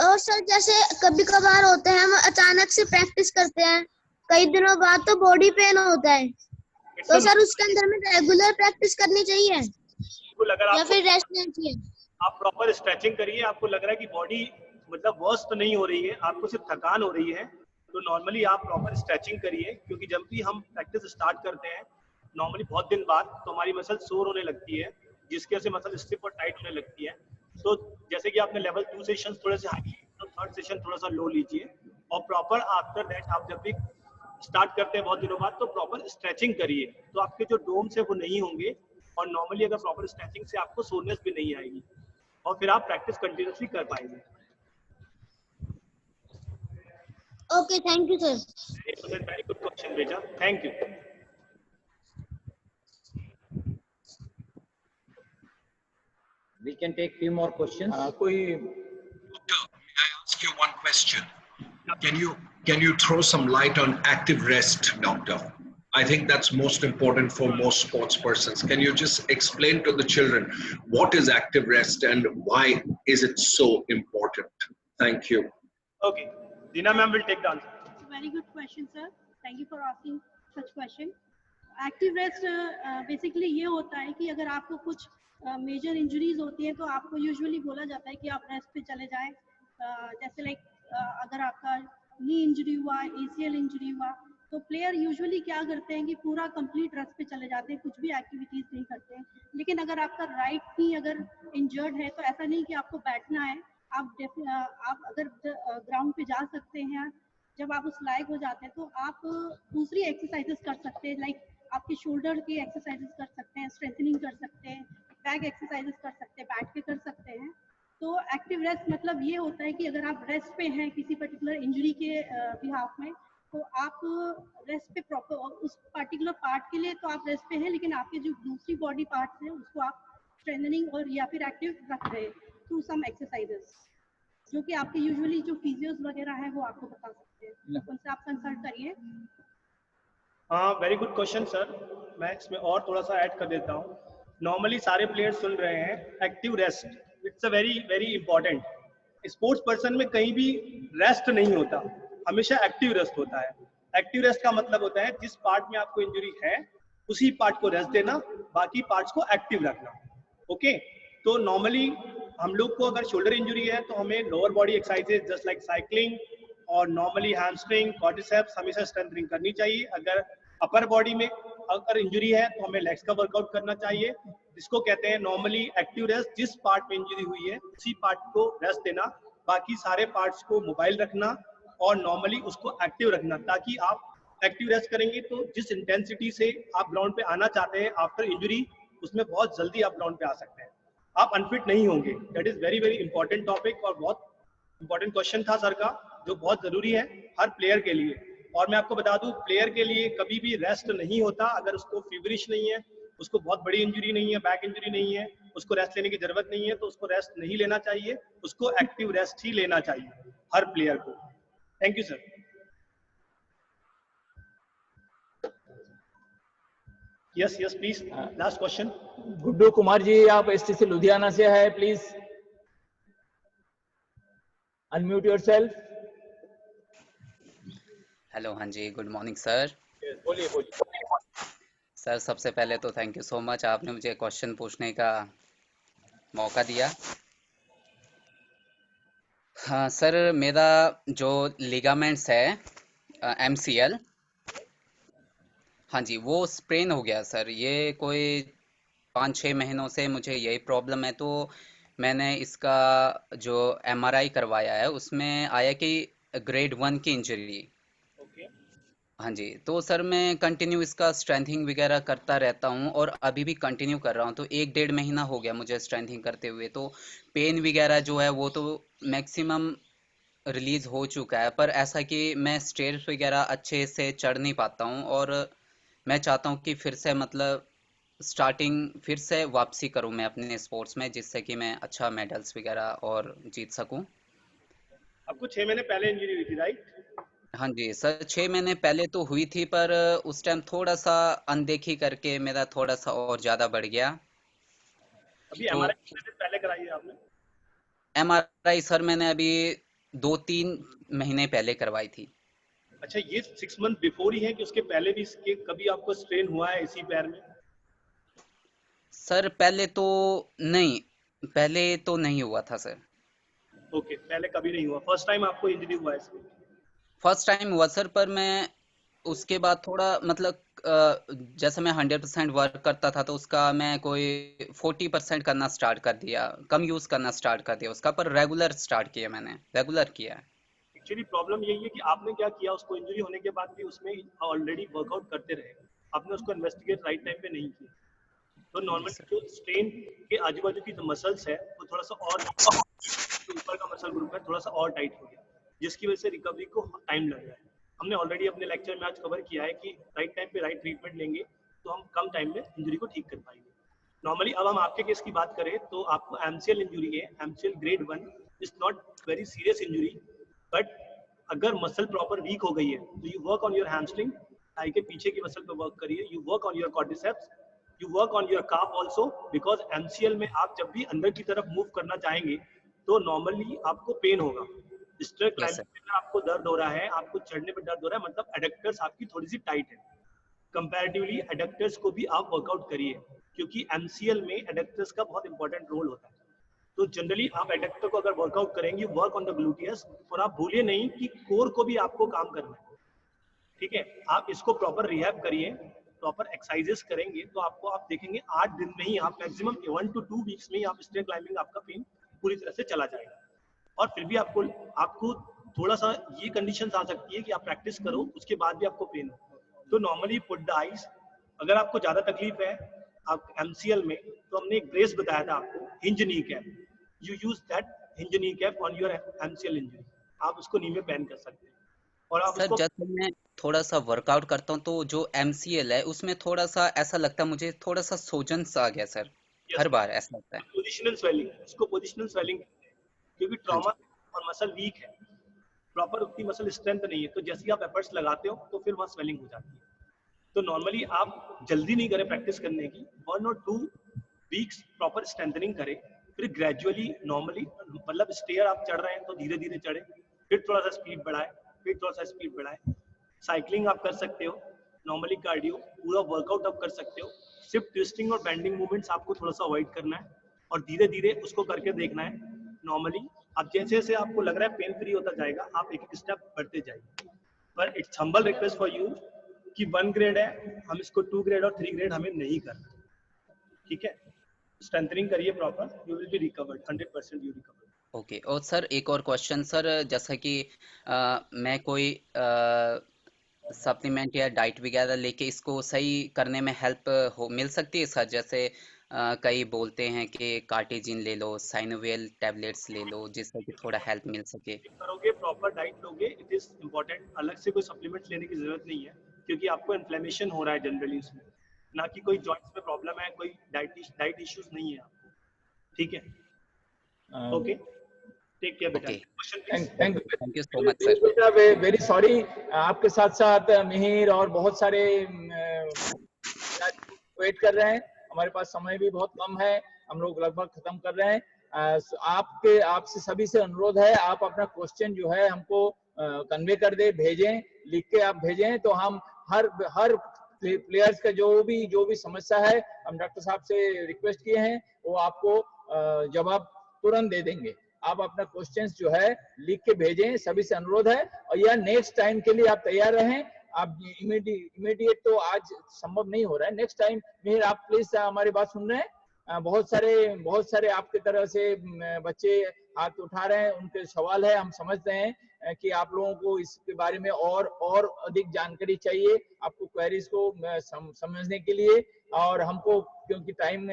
और सर जैसे कभी कभार होते हैं हम अचानक से प्रैक्टिस करते हैं, कई दिनों बाद तो बॉडी पेन होता है, तो सर उसके अंदर में रेगुलर प्रैक्टिस करनी चाहिए या फिर रेस्ट लेना चाहिए?
आप प्रॉपर स्ट्रेचिंग करिए, आपको लग रहा है कि बॉडी मतलब वर्स तो नहीं हो रही है, आपको सिर्फ थकान हो रही है, तो नॉर्मली आप प्रॉपर स्ट्रेचिंग करिए, क्योंकि जब भी हम प्रैक्टिस स्टार्ट करते हैं नॉर्मली बहुत दिन बाद तो हमारी मसल सोर होने लगती है, जिसकी वजह से मसल स्टिफ और टाइट होने लगती है। तो जैसे कि आपने लेवल 2 सेशंस थोड़े से हाई लिए, तो थर्ड सेशन थोड़ा सा लो लीजिए और प्रॉपर आफ्टर दैट आप जब भी स्टार्ट करते हैं बहुत दिनों बाद तो प्रॉपर स्ट्रेचिंग करिए, तो आपके जो डोम्स है वो नहीं होंगे और नॉर्मली अगर प्रॉपर स्ट्रेचिंग से आपको सोरनेस भी नहीं आएगी और फिर आप प्रैक्टिस कंटिन्यूअसली कर पाएंगे।
Okay, thank you sir.
Very good question बेटा, thank you.
We can take few more questions.
कोई
Doctor, may I ask you one question? Can you throw some light on active rest, doctor? I think that's most important for most sports persons. Can you just explain to the children what is active rest and why is it so important? Thank you.
Okay, Dina ma'am will take the answer.
Very good question, sir. Thank you for asking such question. Active rest basically ये होता है कि अगर आपको कुछ मेजर इंजरीज होती है तो आपको यूजुअली बोला जाता है कि आप रेस्ट पे चले जाएं। जैसे लाइक अगर आपका नी इंजरी हुआ, ACL इंजरी हुआ, तो प्लेयर यूजुअली क्या करते हैं कि पूरा कंप्लीट रेस्ट पे चले जाते हैं, कुछ भी एक्टिविटीज नहीं करते हैं। लेकिन अगर आपका राइट नी अगर इंजर्ड है तो ऐसा नहीं कि आपको बैठना है, आप अगर ग्राउंड पे जा सकते हैं, जब आप उस लायक हो जाते हैं तो आप दूसरी एक्सरसाइजेस कर सकते हैं, लाइक आपके शोल्डर की एक्सरसाइजेस कर सकते हैं, स्ट्रेंथनिंग कर सकते हैं, बैक एक्सरसाइजेस कर सकते हैं, बैठ के कर सकते हैं। तो एक्टिव रेस्ट मतलब ये होता है कि अगर आप रेस्ट पे हैं किसी पर्टिकुलर इंजरी के बिहाफ में, तो आप रेस्ट पे प्रॉपर उस पर्टिकुलर पार्ट के लिए तो आप रेस्ट पे हैं, लेकिन आपके जो दूसरी बॉडी पार्ट्स हैं उसको आप स्ट्रेंथनिंग और या फिर एक्टिव रख रहे हैं थ्रू सम एक्सरसाइजेस, जो कि आपके यूजुअली जो फिजियोज वगैरह है वो आपको बता सकते हैं, उनसे आप कंसल्ट करिए।
हाँ, वेरी गुड क्वेश्चन सर। मैं इसमें और थोड़ा सा ऐड कर देता हूँ। नॉर्मली सारे प्लेयर्स सुन रहे हैं active rest, it's a very very important. Sports person में कहीं भी रेस्ट नहीं होता, हमेशा एक्टिव रेस्ट होता है। एक्टिव रेस्ट का मतलब होता है जिस पार्ट में आपको इंजरी है उसी पार्ट को रेस्ट देना, बाकी पार्ट्स को एक्टिव रखना। ओके, तो नॉर्मली हम लोग को अगर शोल्डर इंजरी है तो हमें lower body exercises just like cycling और नॉर्मली हैमस्ट्रिंग, क्वाड्रिसेप्स हमेशा स्ट्रेंथनिंग करनी चाहिए। अगर अपर बॉडी में अगर इंजरी है तो हमें लेग्स का वर्कआउट करना चाहिए, जिसको कहते हैं नॉर्मली एक्टिव रेस्ट। जिस पार्ट में इंजरी हुई है उसी पार्ट को रेस्ट देना, बाकी सारे पार्ट्स को मोबाइल रखना और नॉर्मली उसको एक्टिव रखना, ताकि आप एक्टिव रेस्ट करेंगे तो जिस इंटेंसिटी से आप ग्राउंड पे आना चाहते हैं आफ्टर इंजरी, उसमें बहुत जल्दी आप ग्राउंड पे आ सकते हैं, आप अनफिट नहीं होंगे। That is very very important topic और बहुत इंपॉर्टेंट क्वेश्चन था सर का, जो बहुत जरूरी है हर प्लेयर के लिए। और मैं आपको बता दूं, प्लेयर के लिए कभी भी रेस्ट नहीं होता। अगर उसको फीवरिश नहीं है, उसको बहुत बड़ी इंजरी नहीं है, बैक इंजरी नहीं है, उसको रेस्ट लेने की जरूरत नहीं है, तो उसको रेस्ट नहीं लेना चाहिए, उसको एक्टिव रेस्ट ही लेना चाहिए हर प्लेयर को। Thank you sir. Yes yes please, last question.
Guddu Kumar ji, आप STC लुधियाना से है, प्लीज अनम्यूट योरसेल्फ।
हेलो, हाँ जी, गुड मॉर्निंग सर।
बोलिए बोलिए।
सर सबसे पहले तो थैंक यू सो मच, आपने मुझे क्वेश्चन पूछने का मौका दिया। हाँ सर, मेरा जो लिगामेंट्स है MCL, हाँ जी, वो स्प्रेन हो गया सर। ये कोई 5-6 महीनों से मुझे यही प्रॉब्लम है। तो मैंने इसका जो MRI करवाया है उसमें आया कि ग्रेड 1 की इंजरी। हाँ जी, तो सर मैं कंटिन्यू इसका स्ट्रेंथिंग वगैरह करता रहता हूँ और अभी भी कंटिन्यू कर रहा हूँ। तो 1-1.5 महीना हो गया मुझे स्ट्रेंथिंग करते हुए। तो पेन वगैरह जो है वो तो मैक्सिमम रिलीज हो चुका है, पर ऐसा कि मैं स्टेयर्स वगैरह अच्छे से चढ़ नहीं पाता हूँ। और मैं चाहता हूँ कि फिर से मतलब स्टार्टिंग फिर से वापसी करूँ मैं अपने स्पोर्ट्स में, जिससे कि मैं अच्छा मेडल्स वगैरह और जीत सकूँ।
आपको 6 महीने पहले इंजरी हुई थी, राइट?
हाँ जी सर, 6 महीने पहले तो हुई थी, पर उस टाइम थोड़ा सा अनदेखी करके मेरा थोड़ा सा और ज्यादा बढ़ गया।
अभी
तो
MRI कितने दिन पहले कराई है आपने?
MRI सर मैंने अभी 2-3 महीने पहले करवाई थी।
अच्छा, ये 6 मंथ बिफोर ही है कि उसके पहले भी इसके कभी आपको स्ट्रेन हुआ है इसी पैर में?
सर पहले तो नहीं हुआ था सर।
ओके, पहले कभी नहीं हुआ, फर्स्ट टाइम आपको इंजरी हुआ है इसमें?
फर्स्ट टाइम हुआ सर, पर मैं उसके बाद थोड़ा मतलब जैसे मैं 100% वर्क करता था तो उसका मैं कोई 40% करना स्टार्ट कर दिया, कम यूज करना स्टार्ट कर दिया उसका, पर रेगुलर स्टार्ट किया, मैंने रेगुलर किया है।
एक्चुअली प्रॉब्लम यही है कि आपने क्या किया, उसको इंजरी होने के बाद भी उसमें ऑलरेडी वर्कआउट करते रहे, आपने उसको इन्वेस्टिगेट राइट टाइम पे नहीं किया। तो नॉर्मली जो स्ट्रेन के आजू बाजू की जो मसल्स है वो थोड़ा सा और ऊपर का मसल ग्रुप है थोड़ा सा और टाइट हो गया, जिसकी वजह से रिकवरी को टाइम लग रहा है। हमने ऑलरेडी अपने लेक्चर में आज कवर किया है कि राइट टाइम पे राइट ट्रीटमेंट लेंगे तो हम कम टाइम में इंजरी को ठीक कर पाएंगे। नॉर्मली अब हम आपके केस की बात करें तो आपको MCL इंजरी है, MCL grade 1 is not very serious injury, but अगर मसल प्रॉपर वीक हो गई है तो you work on your hamstring, thigh के पीछे की मसल पे वर्क करिए, you work on your quadriceps, you work on your calf also, because MCL में आप जब भी अंदर की तरफ मूव करना चाहेंगे तो नॉर्मली आपको पेन होगा। स्टेयर क्लाइंबिंग में आपको दर्द हो रहा है, आपको चढ़ने पे दर्द हो रहा है, मतलब एडक्टर्स आपकी थोड़ी सी टाइट है। कंपैरेटिवली एडक्टर्स को भी आप वर्कआउट करिए, क्योंकि MCL में एडक्टर्स का बहुत इंपॉर्टेंट रोल होता है। तो जनरली आप एडक्टर को अगर वर्कआउट करेंगे, वर्क ऑन द ग्लूटियस, और आप भूलिए नहीं कि कोर को भी आपको काम करना है, ठीक है? आप इसको प्रॉपर रिहैब करिए, प्रॉपर एक्सरसाइजेस करेंगे तो आपको आप देखेंगे 8 दिन में ही आप मैक्सिमम 1 to 2 वीक्स में ही आप स्टेयर क्लाइंबिंग आपका पेन पूरी तरह से चला जाएगा। और फिर भी आपको थोड़ा सा ये कंडीशन आ सकती है कि आप प्रैक्टिस करो उसके बाद भी आपको पेन हो। तो नॉर्मली पुट द आइस, अगर आपको ज्यादा तकलीफ है आप MCL में, तो हमने एक ब्रेस बताया था आपको, hinge knee cap, you use that hinge knee cap on your MCL injury, आप उसको नी में पहन कर सकते हैं। और आप
सर जैसे मैं थोड़ा सा वर्कआउट करता हूँ तो जो MCL है उसमें थोड़ा सा ऐसा लगता है मुझे, थोड़ा सा सोजन सा आ गया सर, हर बार ऐसा लगता है।
पोजिशनल स्वेलिंग, इसको पोजिशनल स्वेलिंग, क्योंकि ट्रॉमा और मसल वीक है, प्रॉपर उतनी मसल स्ट्रेंथ नहीं है, तो जैसे ही आप एफर्ट्स लगाते हो तो फिर वहाँ स्वेलिंग हो जाती है। तो नॉर्मली आप जल्दी नहीं करें प्रैक्टिस करने की, 1 or 2 वीक्स प्रॉपर स्ट्रेंथनिंग करें, फिर ग्रेजुअली नॉर्मली मतलब स्टेयर आप चढ़ रहे हैं तो धीरे धीरे चढ़े, फिर थोड़ा सा स्पीड बढ़ाए, फिर थोड़ा सा स्पीड बढ़ाए। साइकिलिंग आप कर सकते हो, नॉर्मली कार्डियो पूरा वर्कआउट आप कर सकते हो, सिर्फ ट्विस्टिंग और बेंडिंग मूवमेंट्स आपको थोड़ा सा अवॉइड करना है और धीरे धीरे उसको करके देखना है। नॉर्मली आप जैसे जैसे आपको लग रहा है पेन फ्री होता जाएगा, आप एक एक स्टेप बढ़ते जाइए। पर it's humble request for you कि 1 ग्रेड है, हम इसको 2 ग्रेड और 3 ग्रेड हमें नहीं करना, ठीक है? स्ट्रेंथनिंग करिए proper, you will be recovered, 100% you recover.
Okay, और सर एक और क्वेश्चन सर, जैसा कि मैं कोई सप्लीमेंट या डाइट वगैरह लेके इसको सही करने में हेल्प मिल सकती है सर? जैसे कई बोलते हैं कि कार्टिजिन ले लो, साइनोवियल टैबलेट्स ले लो, जिससे कि थोड़ा हेल्प मिल सके।
करोगे, प्रॉपर डाइट लोगे, इट इज इम्पोर्टेंट, अलग से कोई सप्लीमेंट लेने की जरूरत नहीं है, क्योंकि आपको इन्फ्लेमेशन हो रहा है जनरली उसमें, ना कि कोई जॉइंट्स में प्रॉब्लम है, कोई डाइट इश्यूज नहीं है आपको, ठीक है? ओके, टेक केयर बेटा।
Thank you so much sir.
Very sorry, आपके साथ साथ मिहिर और बहुत सारे वेट कर रहे हैं। हमारे पास समय भी बहुत कम है, हम लोग लगभग खत्म कर रहे हैं। आपसे सभी से अनुरोध है, आप अपना क्वेश्चन जो है हमको कन्वे कर दे, भेजें, लिख के आप भेजें, तो हम हर प्लेयर्स का जो भी समस्या है, हम डॉक्टर साहब से रिक्वेस्ट किए हैं, वो आपको जवाब तुरंत दे देंगे। आप अपना क्वेश्चंस जो है लिख के भेजें, सभी से अनुरोध है। और यह नेक्स्ट टाइम के लिए आप तैयार रहें। आप इमीडिएट तो आज संभव नहीं हो रहा है, नेक्स्ट टाइम में आप प्लीज हमारी बात सुन रहे हैं। बहुत सारे आपके तरह से बच्चे हाथ उठा रहे हैं, उनके सवाल है, हम समझते हैं कि आप लोगों को इसके बारे में और अधिक जानकारी चाहिए, आपको क्वेरीज को समझने के लिए। और हमको क्योंकि टाइम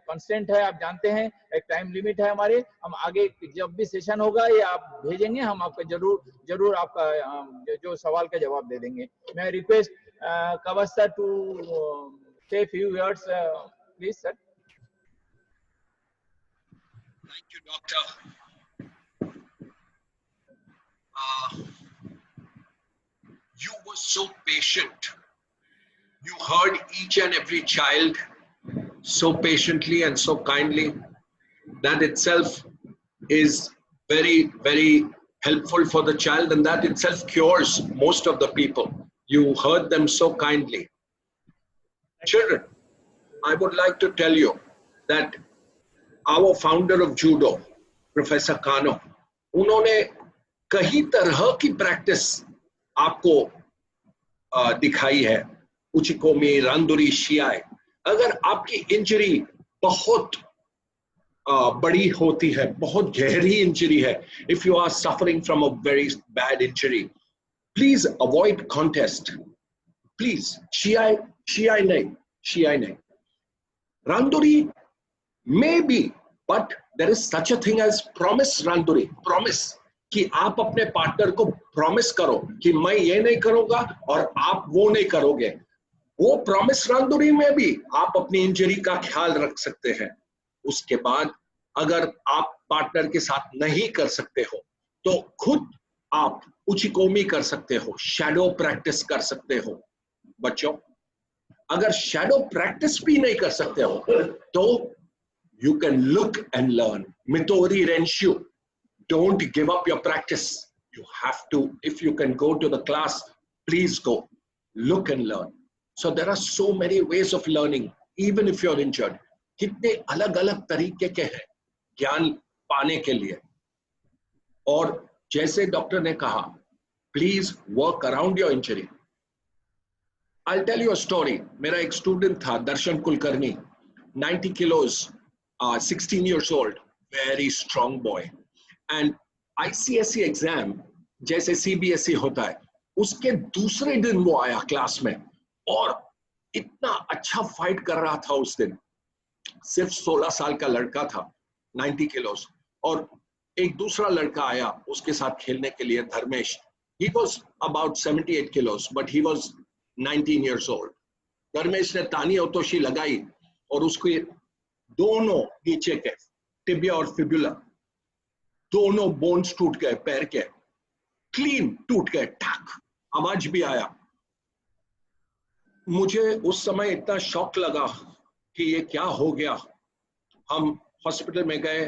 कंस्टेंट है, आप जानते हैं एक टाइम लिमिट है हमारे, हम आगे जब भी सेशन होगा ये आप भेजेंगे, हम आपका जरूर आपका जो सवाल का जवाब दे देंगे। मैं रिक्वेस्ट कवस्ता टू से few words please sir.
Thank you, Doctor. You were so patient. You heard each and every child so patiently and so kindly. That itself is very, very helpful for the child, and that itself cures most of the people. You heard them so kindly. Children, I would like to tell you that our founder of judo, Professor Kano, उन्होंने कई तरह की प्रैक्टिस आपको दिखाई है, उचिकोमी, रांदुरी, शियाई। अगर आपकी इंजरी बहुत बड़ी होती है, बहुत गहरी इंजरी है, if you are suffering from a very bad injury, please avoid contest. Please, शियाई नहीं, रांदुरी maybe, but there is such a thing as promise randuri. Promise कि आप अपने पार्टनर को प्रॉमिस करो कि मैं ये नहीं करूंगा और आप वो नहीं करोगे। वो प्रॉमिस रंदुरी में भी आप अपनी इंजरी का ख्याल रख सकते हैं। उसके बाद अगर आप पार्टनर के साथ नहीं कर सकते हो तो खुद आप उचिकोमी कर सकते हो, शैडो प्रैक्टिस कर सकते हो। बच्चों, अगर शैडो प्रैक्टिस भी नहीं कर सकते हो तो you can look and learn. Mitori Renshu. Don't give up your practice. You have to, if you can go to the class, please go. Look and learn. So there are so many ways of learning, even if you're injured. कितने अलग-अलग तरीके के हैं ज्ञान पाने के लिए। और जैसे डॉक्टर ने कहा, please work around your injury. I'll tell you a story. मेरा एक स्टूडेंट था, दर्शन Kulkarni, 90 kilos, 16 years old, very strong boy. And ICSE exam, जैसे CBSE होता है, उसके दूसरे दिन वो आया क्लास में और इतना अच्छा फाइट कर रहा था उस दिन। सिर्फ 16 साल का लड़का था, 90 kilos, और एक दूसरा लड़का आया उसके साथ खेलने के लिए, Dharmesh. He was about 78 kilos, but he was 19 years old. Dharmesh ने तानी ओतोशी लगाई और उसको दोनों नीचे के टिबिया और फिबुला दोनों बोन्स टूट गए, पैर के क्लीन टूट गए, टैक, आवाज भी आया। मुझे उस समय इतना शॉक लगा कि ये क्या हो गया। हम हॉस्पिटल में गए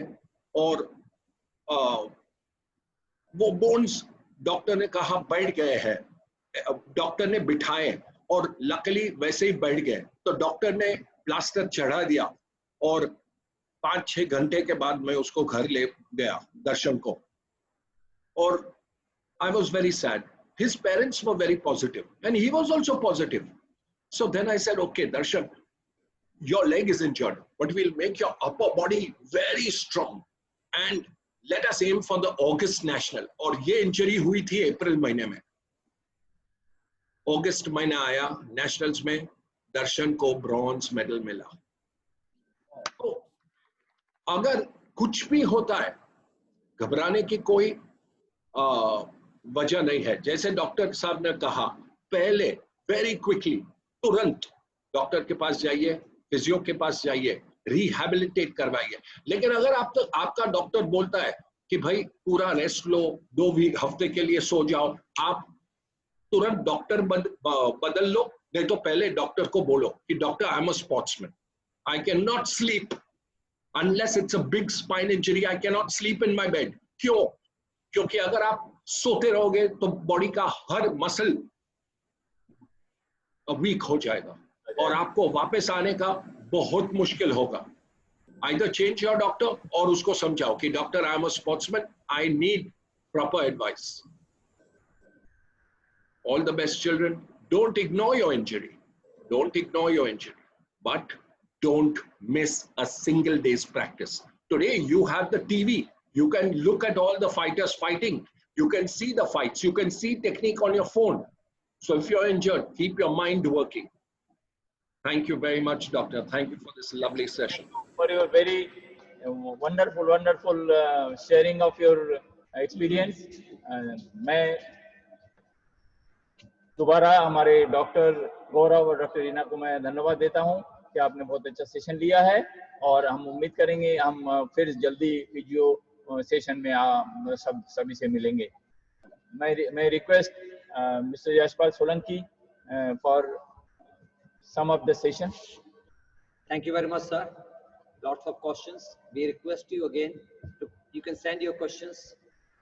और वो बोन्स डॉक्टर ने कहा बैठ गए हैं, डॉक्टर ने बिठाए और लकीली वैसे ही बैठ गए। तो डॉक्टर ने प्लास्टर चढ़ा दिया और 5-6 घंटे के बाद मैं उसको घर ले गया, दर्शन को। और I was very sad. His parents were very positive and he was also positive. So then I said, okay, Darshan, your leg is injured, but we'll make your upper body very strong and let us aim for the August National. और ये इंजरी हुई थी अप्रैल महीने में। अगस्त महीना आया, नेशनल्स में दर्शन को ब्रॉन्ज मेडल मिला। तो अगर कुछ भी होता है, घबराने की कोई वजह नहीं है। जैसे डॉक्टर साहब ने कहा, पहले वेरी क्विकली, तुरंत डॉक्टर के पास जाइए, फिजियो के पास जाइए, रिहैबिलिटेट करवाइए। लेकिन अगर आपका डॉक्टर बोलता है कि भाई पूरा रेस्ट लो, 2 हफ्ते के लिए सो जाओ, आप तुरंत डॉक्टर बदल लो, नहीं तो पहले डॉक्टर को बोलो कि doctor I am a sportsman, I can not sleep unless it's a big spine injury, I can not sleep in my bed. क्यों? क्योंकि अगर आप सोते रहोगे तो बॉडी का हर मसल वीक हो जाएगा और आपको वापस आने का बहुत मुश्किल होगा। Either change your doctor और उसको समझाओ कि doctor I am a sportsman, I need proper advice. All the best, children. Don't ignore your injury. Don't ignore your injury. But don't miss a single day's practice. Today, you have the TV. You can look at all the fighters fighting. You can see the fights. You can see technique on your phone. So if you're injured, keep your mind working. Thank you very much, doctor. Thank you for this lovely session.
For your very wonderful sharing of your experience. मैं दोबारा हमारे डॉक्टर गौरव और डॉक्टर रीना को मैं धन्यवाद देता हूं कि आपने बहुत अच्छा सेशन लिया है और हम उम्मीद करेंगे हम फिर जल्दी वीडियो सेशन में सभी से मिलेंगे। मैं request mister Yashpal Solanki for sum up the session.
Thank you very much, sir. Lots of questions. We request you again you can send your questions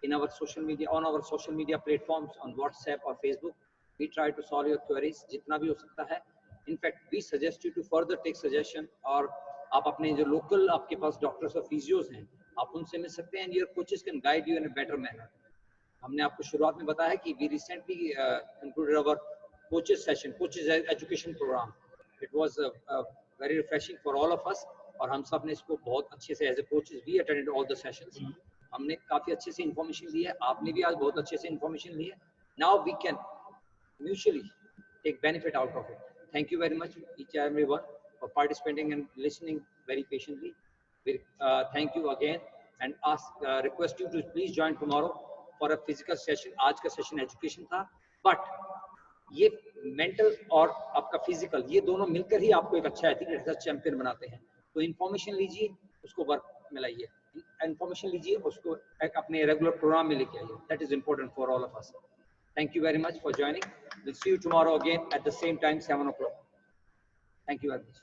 in our social media, on our social media platforms, on WhatsApp or Facebook. We try to solve your queries जितना भी हो सकता है. In fact, we suggest you to further take suggestion और आप अपने जो local आपके पास doctors और physios हैं, आप उनसे मिल सकते हैं and your coaches can guide you in a better manner. हमने आपको शुरुआत में बताया कि we recently concluded our coaches session, coaches education program. It was very refreshing for all of us और हम सब ने इसको बहुत अच्छे से as a coaches we attended all the sessions. हमने काफी अच्छे से information ली है, आपने भी आज बहुत अच्छे से information ली है. Now we can mutually take benefit out of it. Thank you very much each and everyone for participating and listening very patiently. We thank you again and request you to please join tomorrow for a physical session. आज का session education था, but ये मेंटल और आपका फिजिकल ये दोनों मिलकर ही आपको एक अच्छा एथलीट चैंपियन बनाते हैं। तो इन्फॉर्मेशन लीजिए, उसको वर्क में लाइए, इन्फॉर्मेशन लीजिए, उसको एक अपने रेगुलर प्रोग्राम में लेके आइए। That is important for all of us. Thank you very much for joining. Will see you tomorrow again at the same time 7 o'clock. Thank you very much.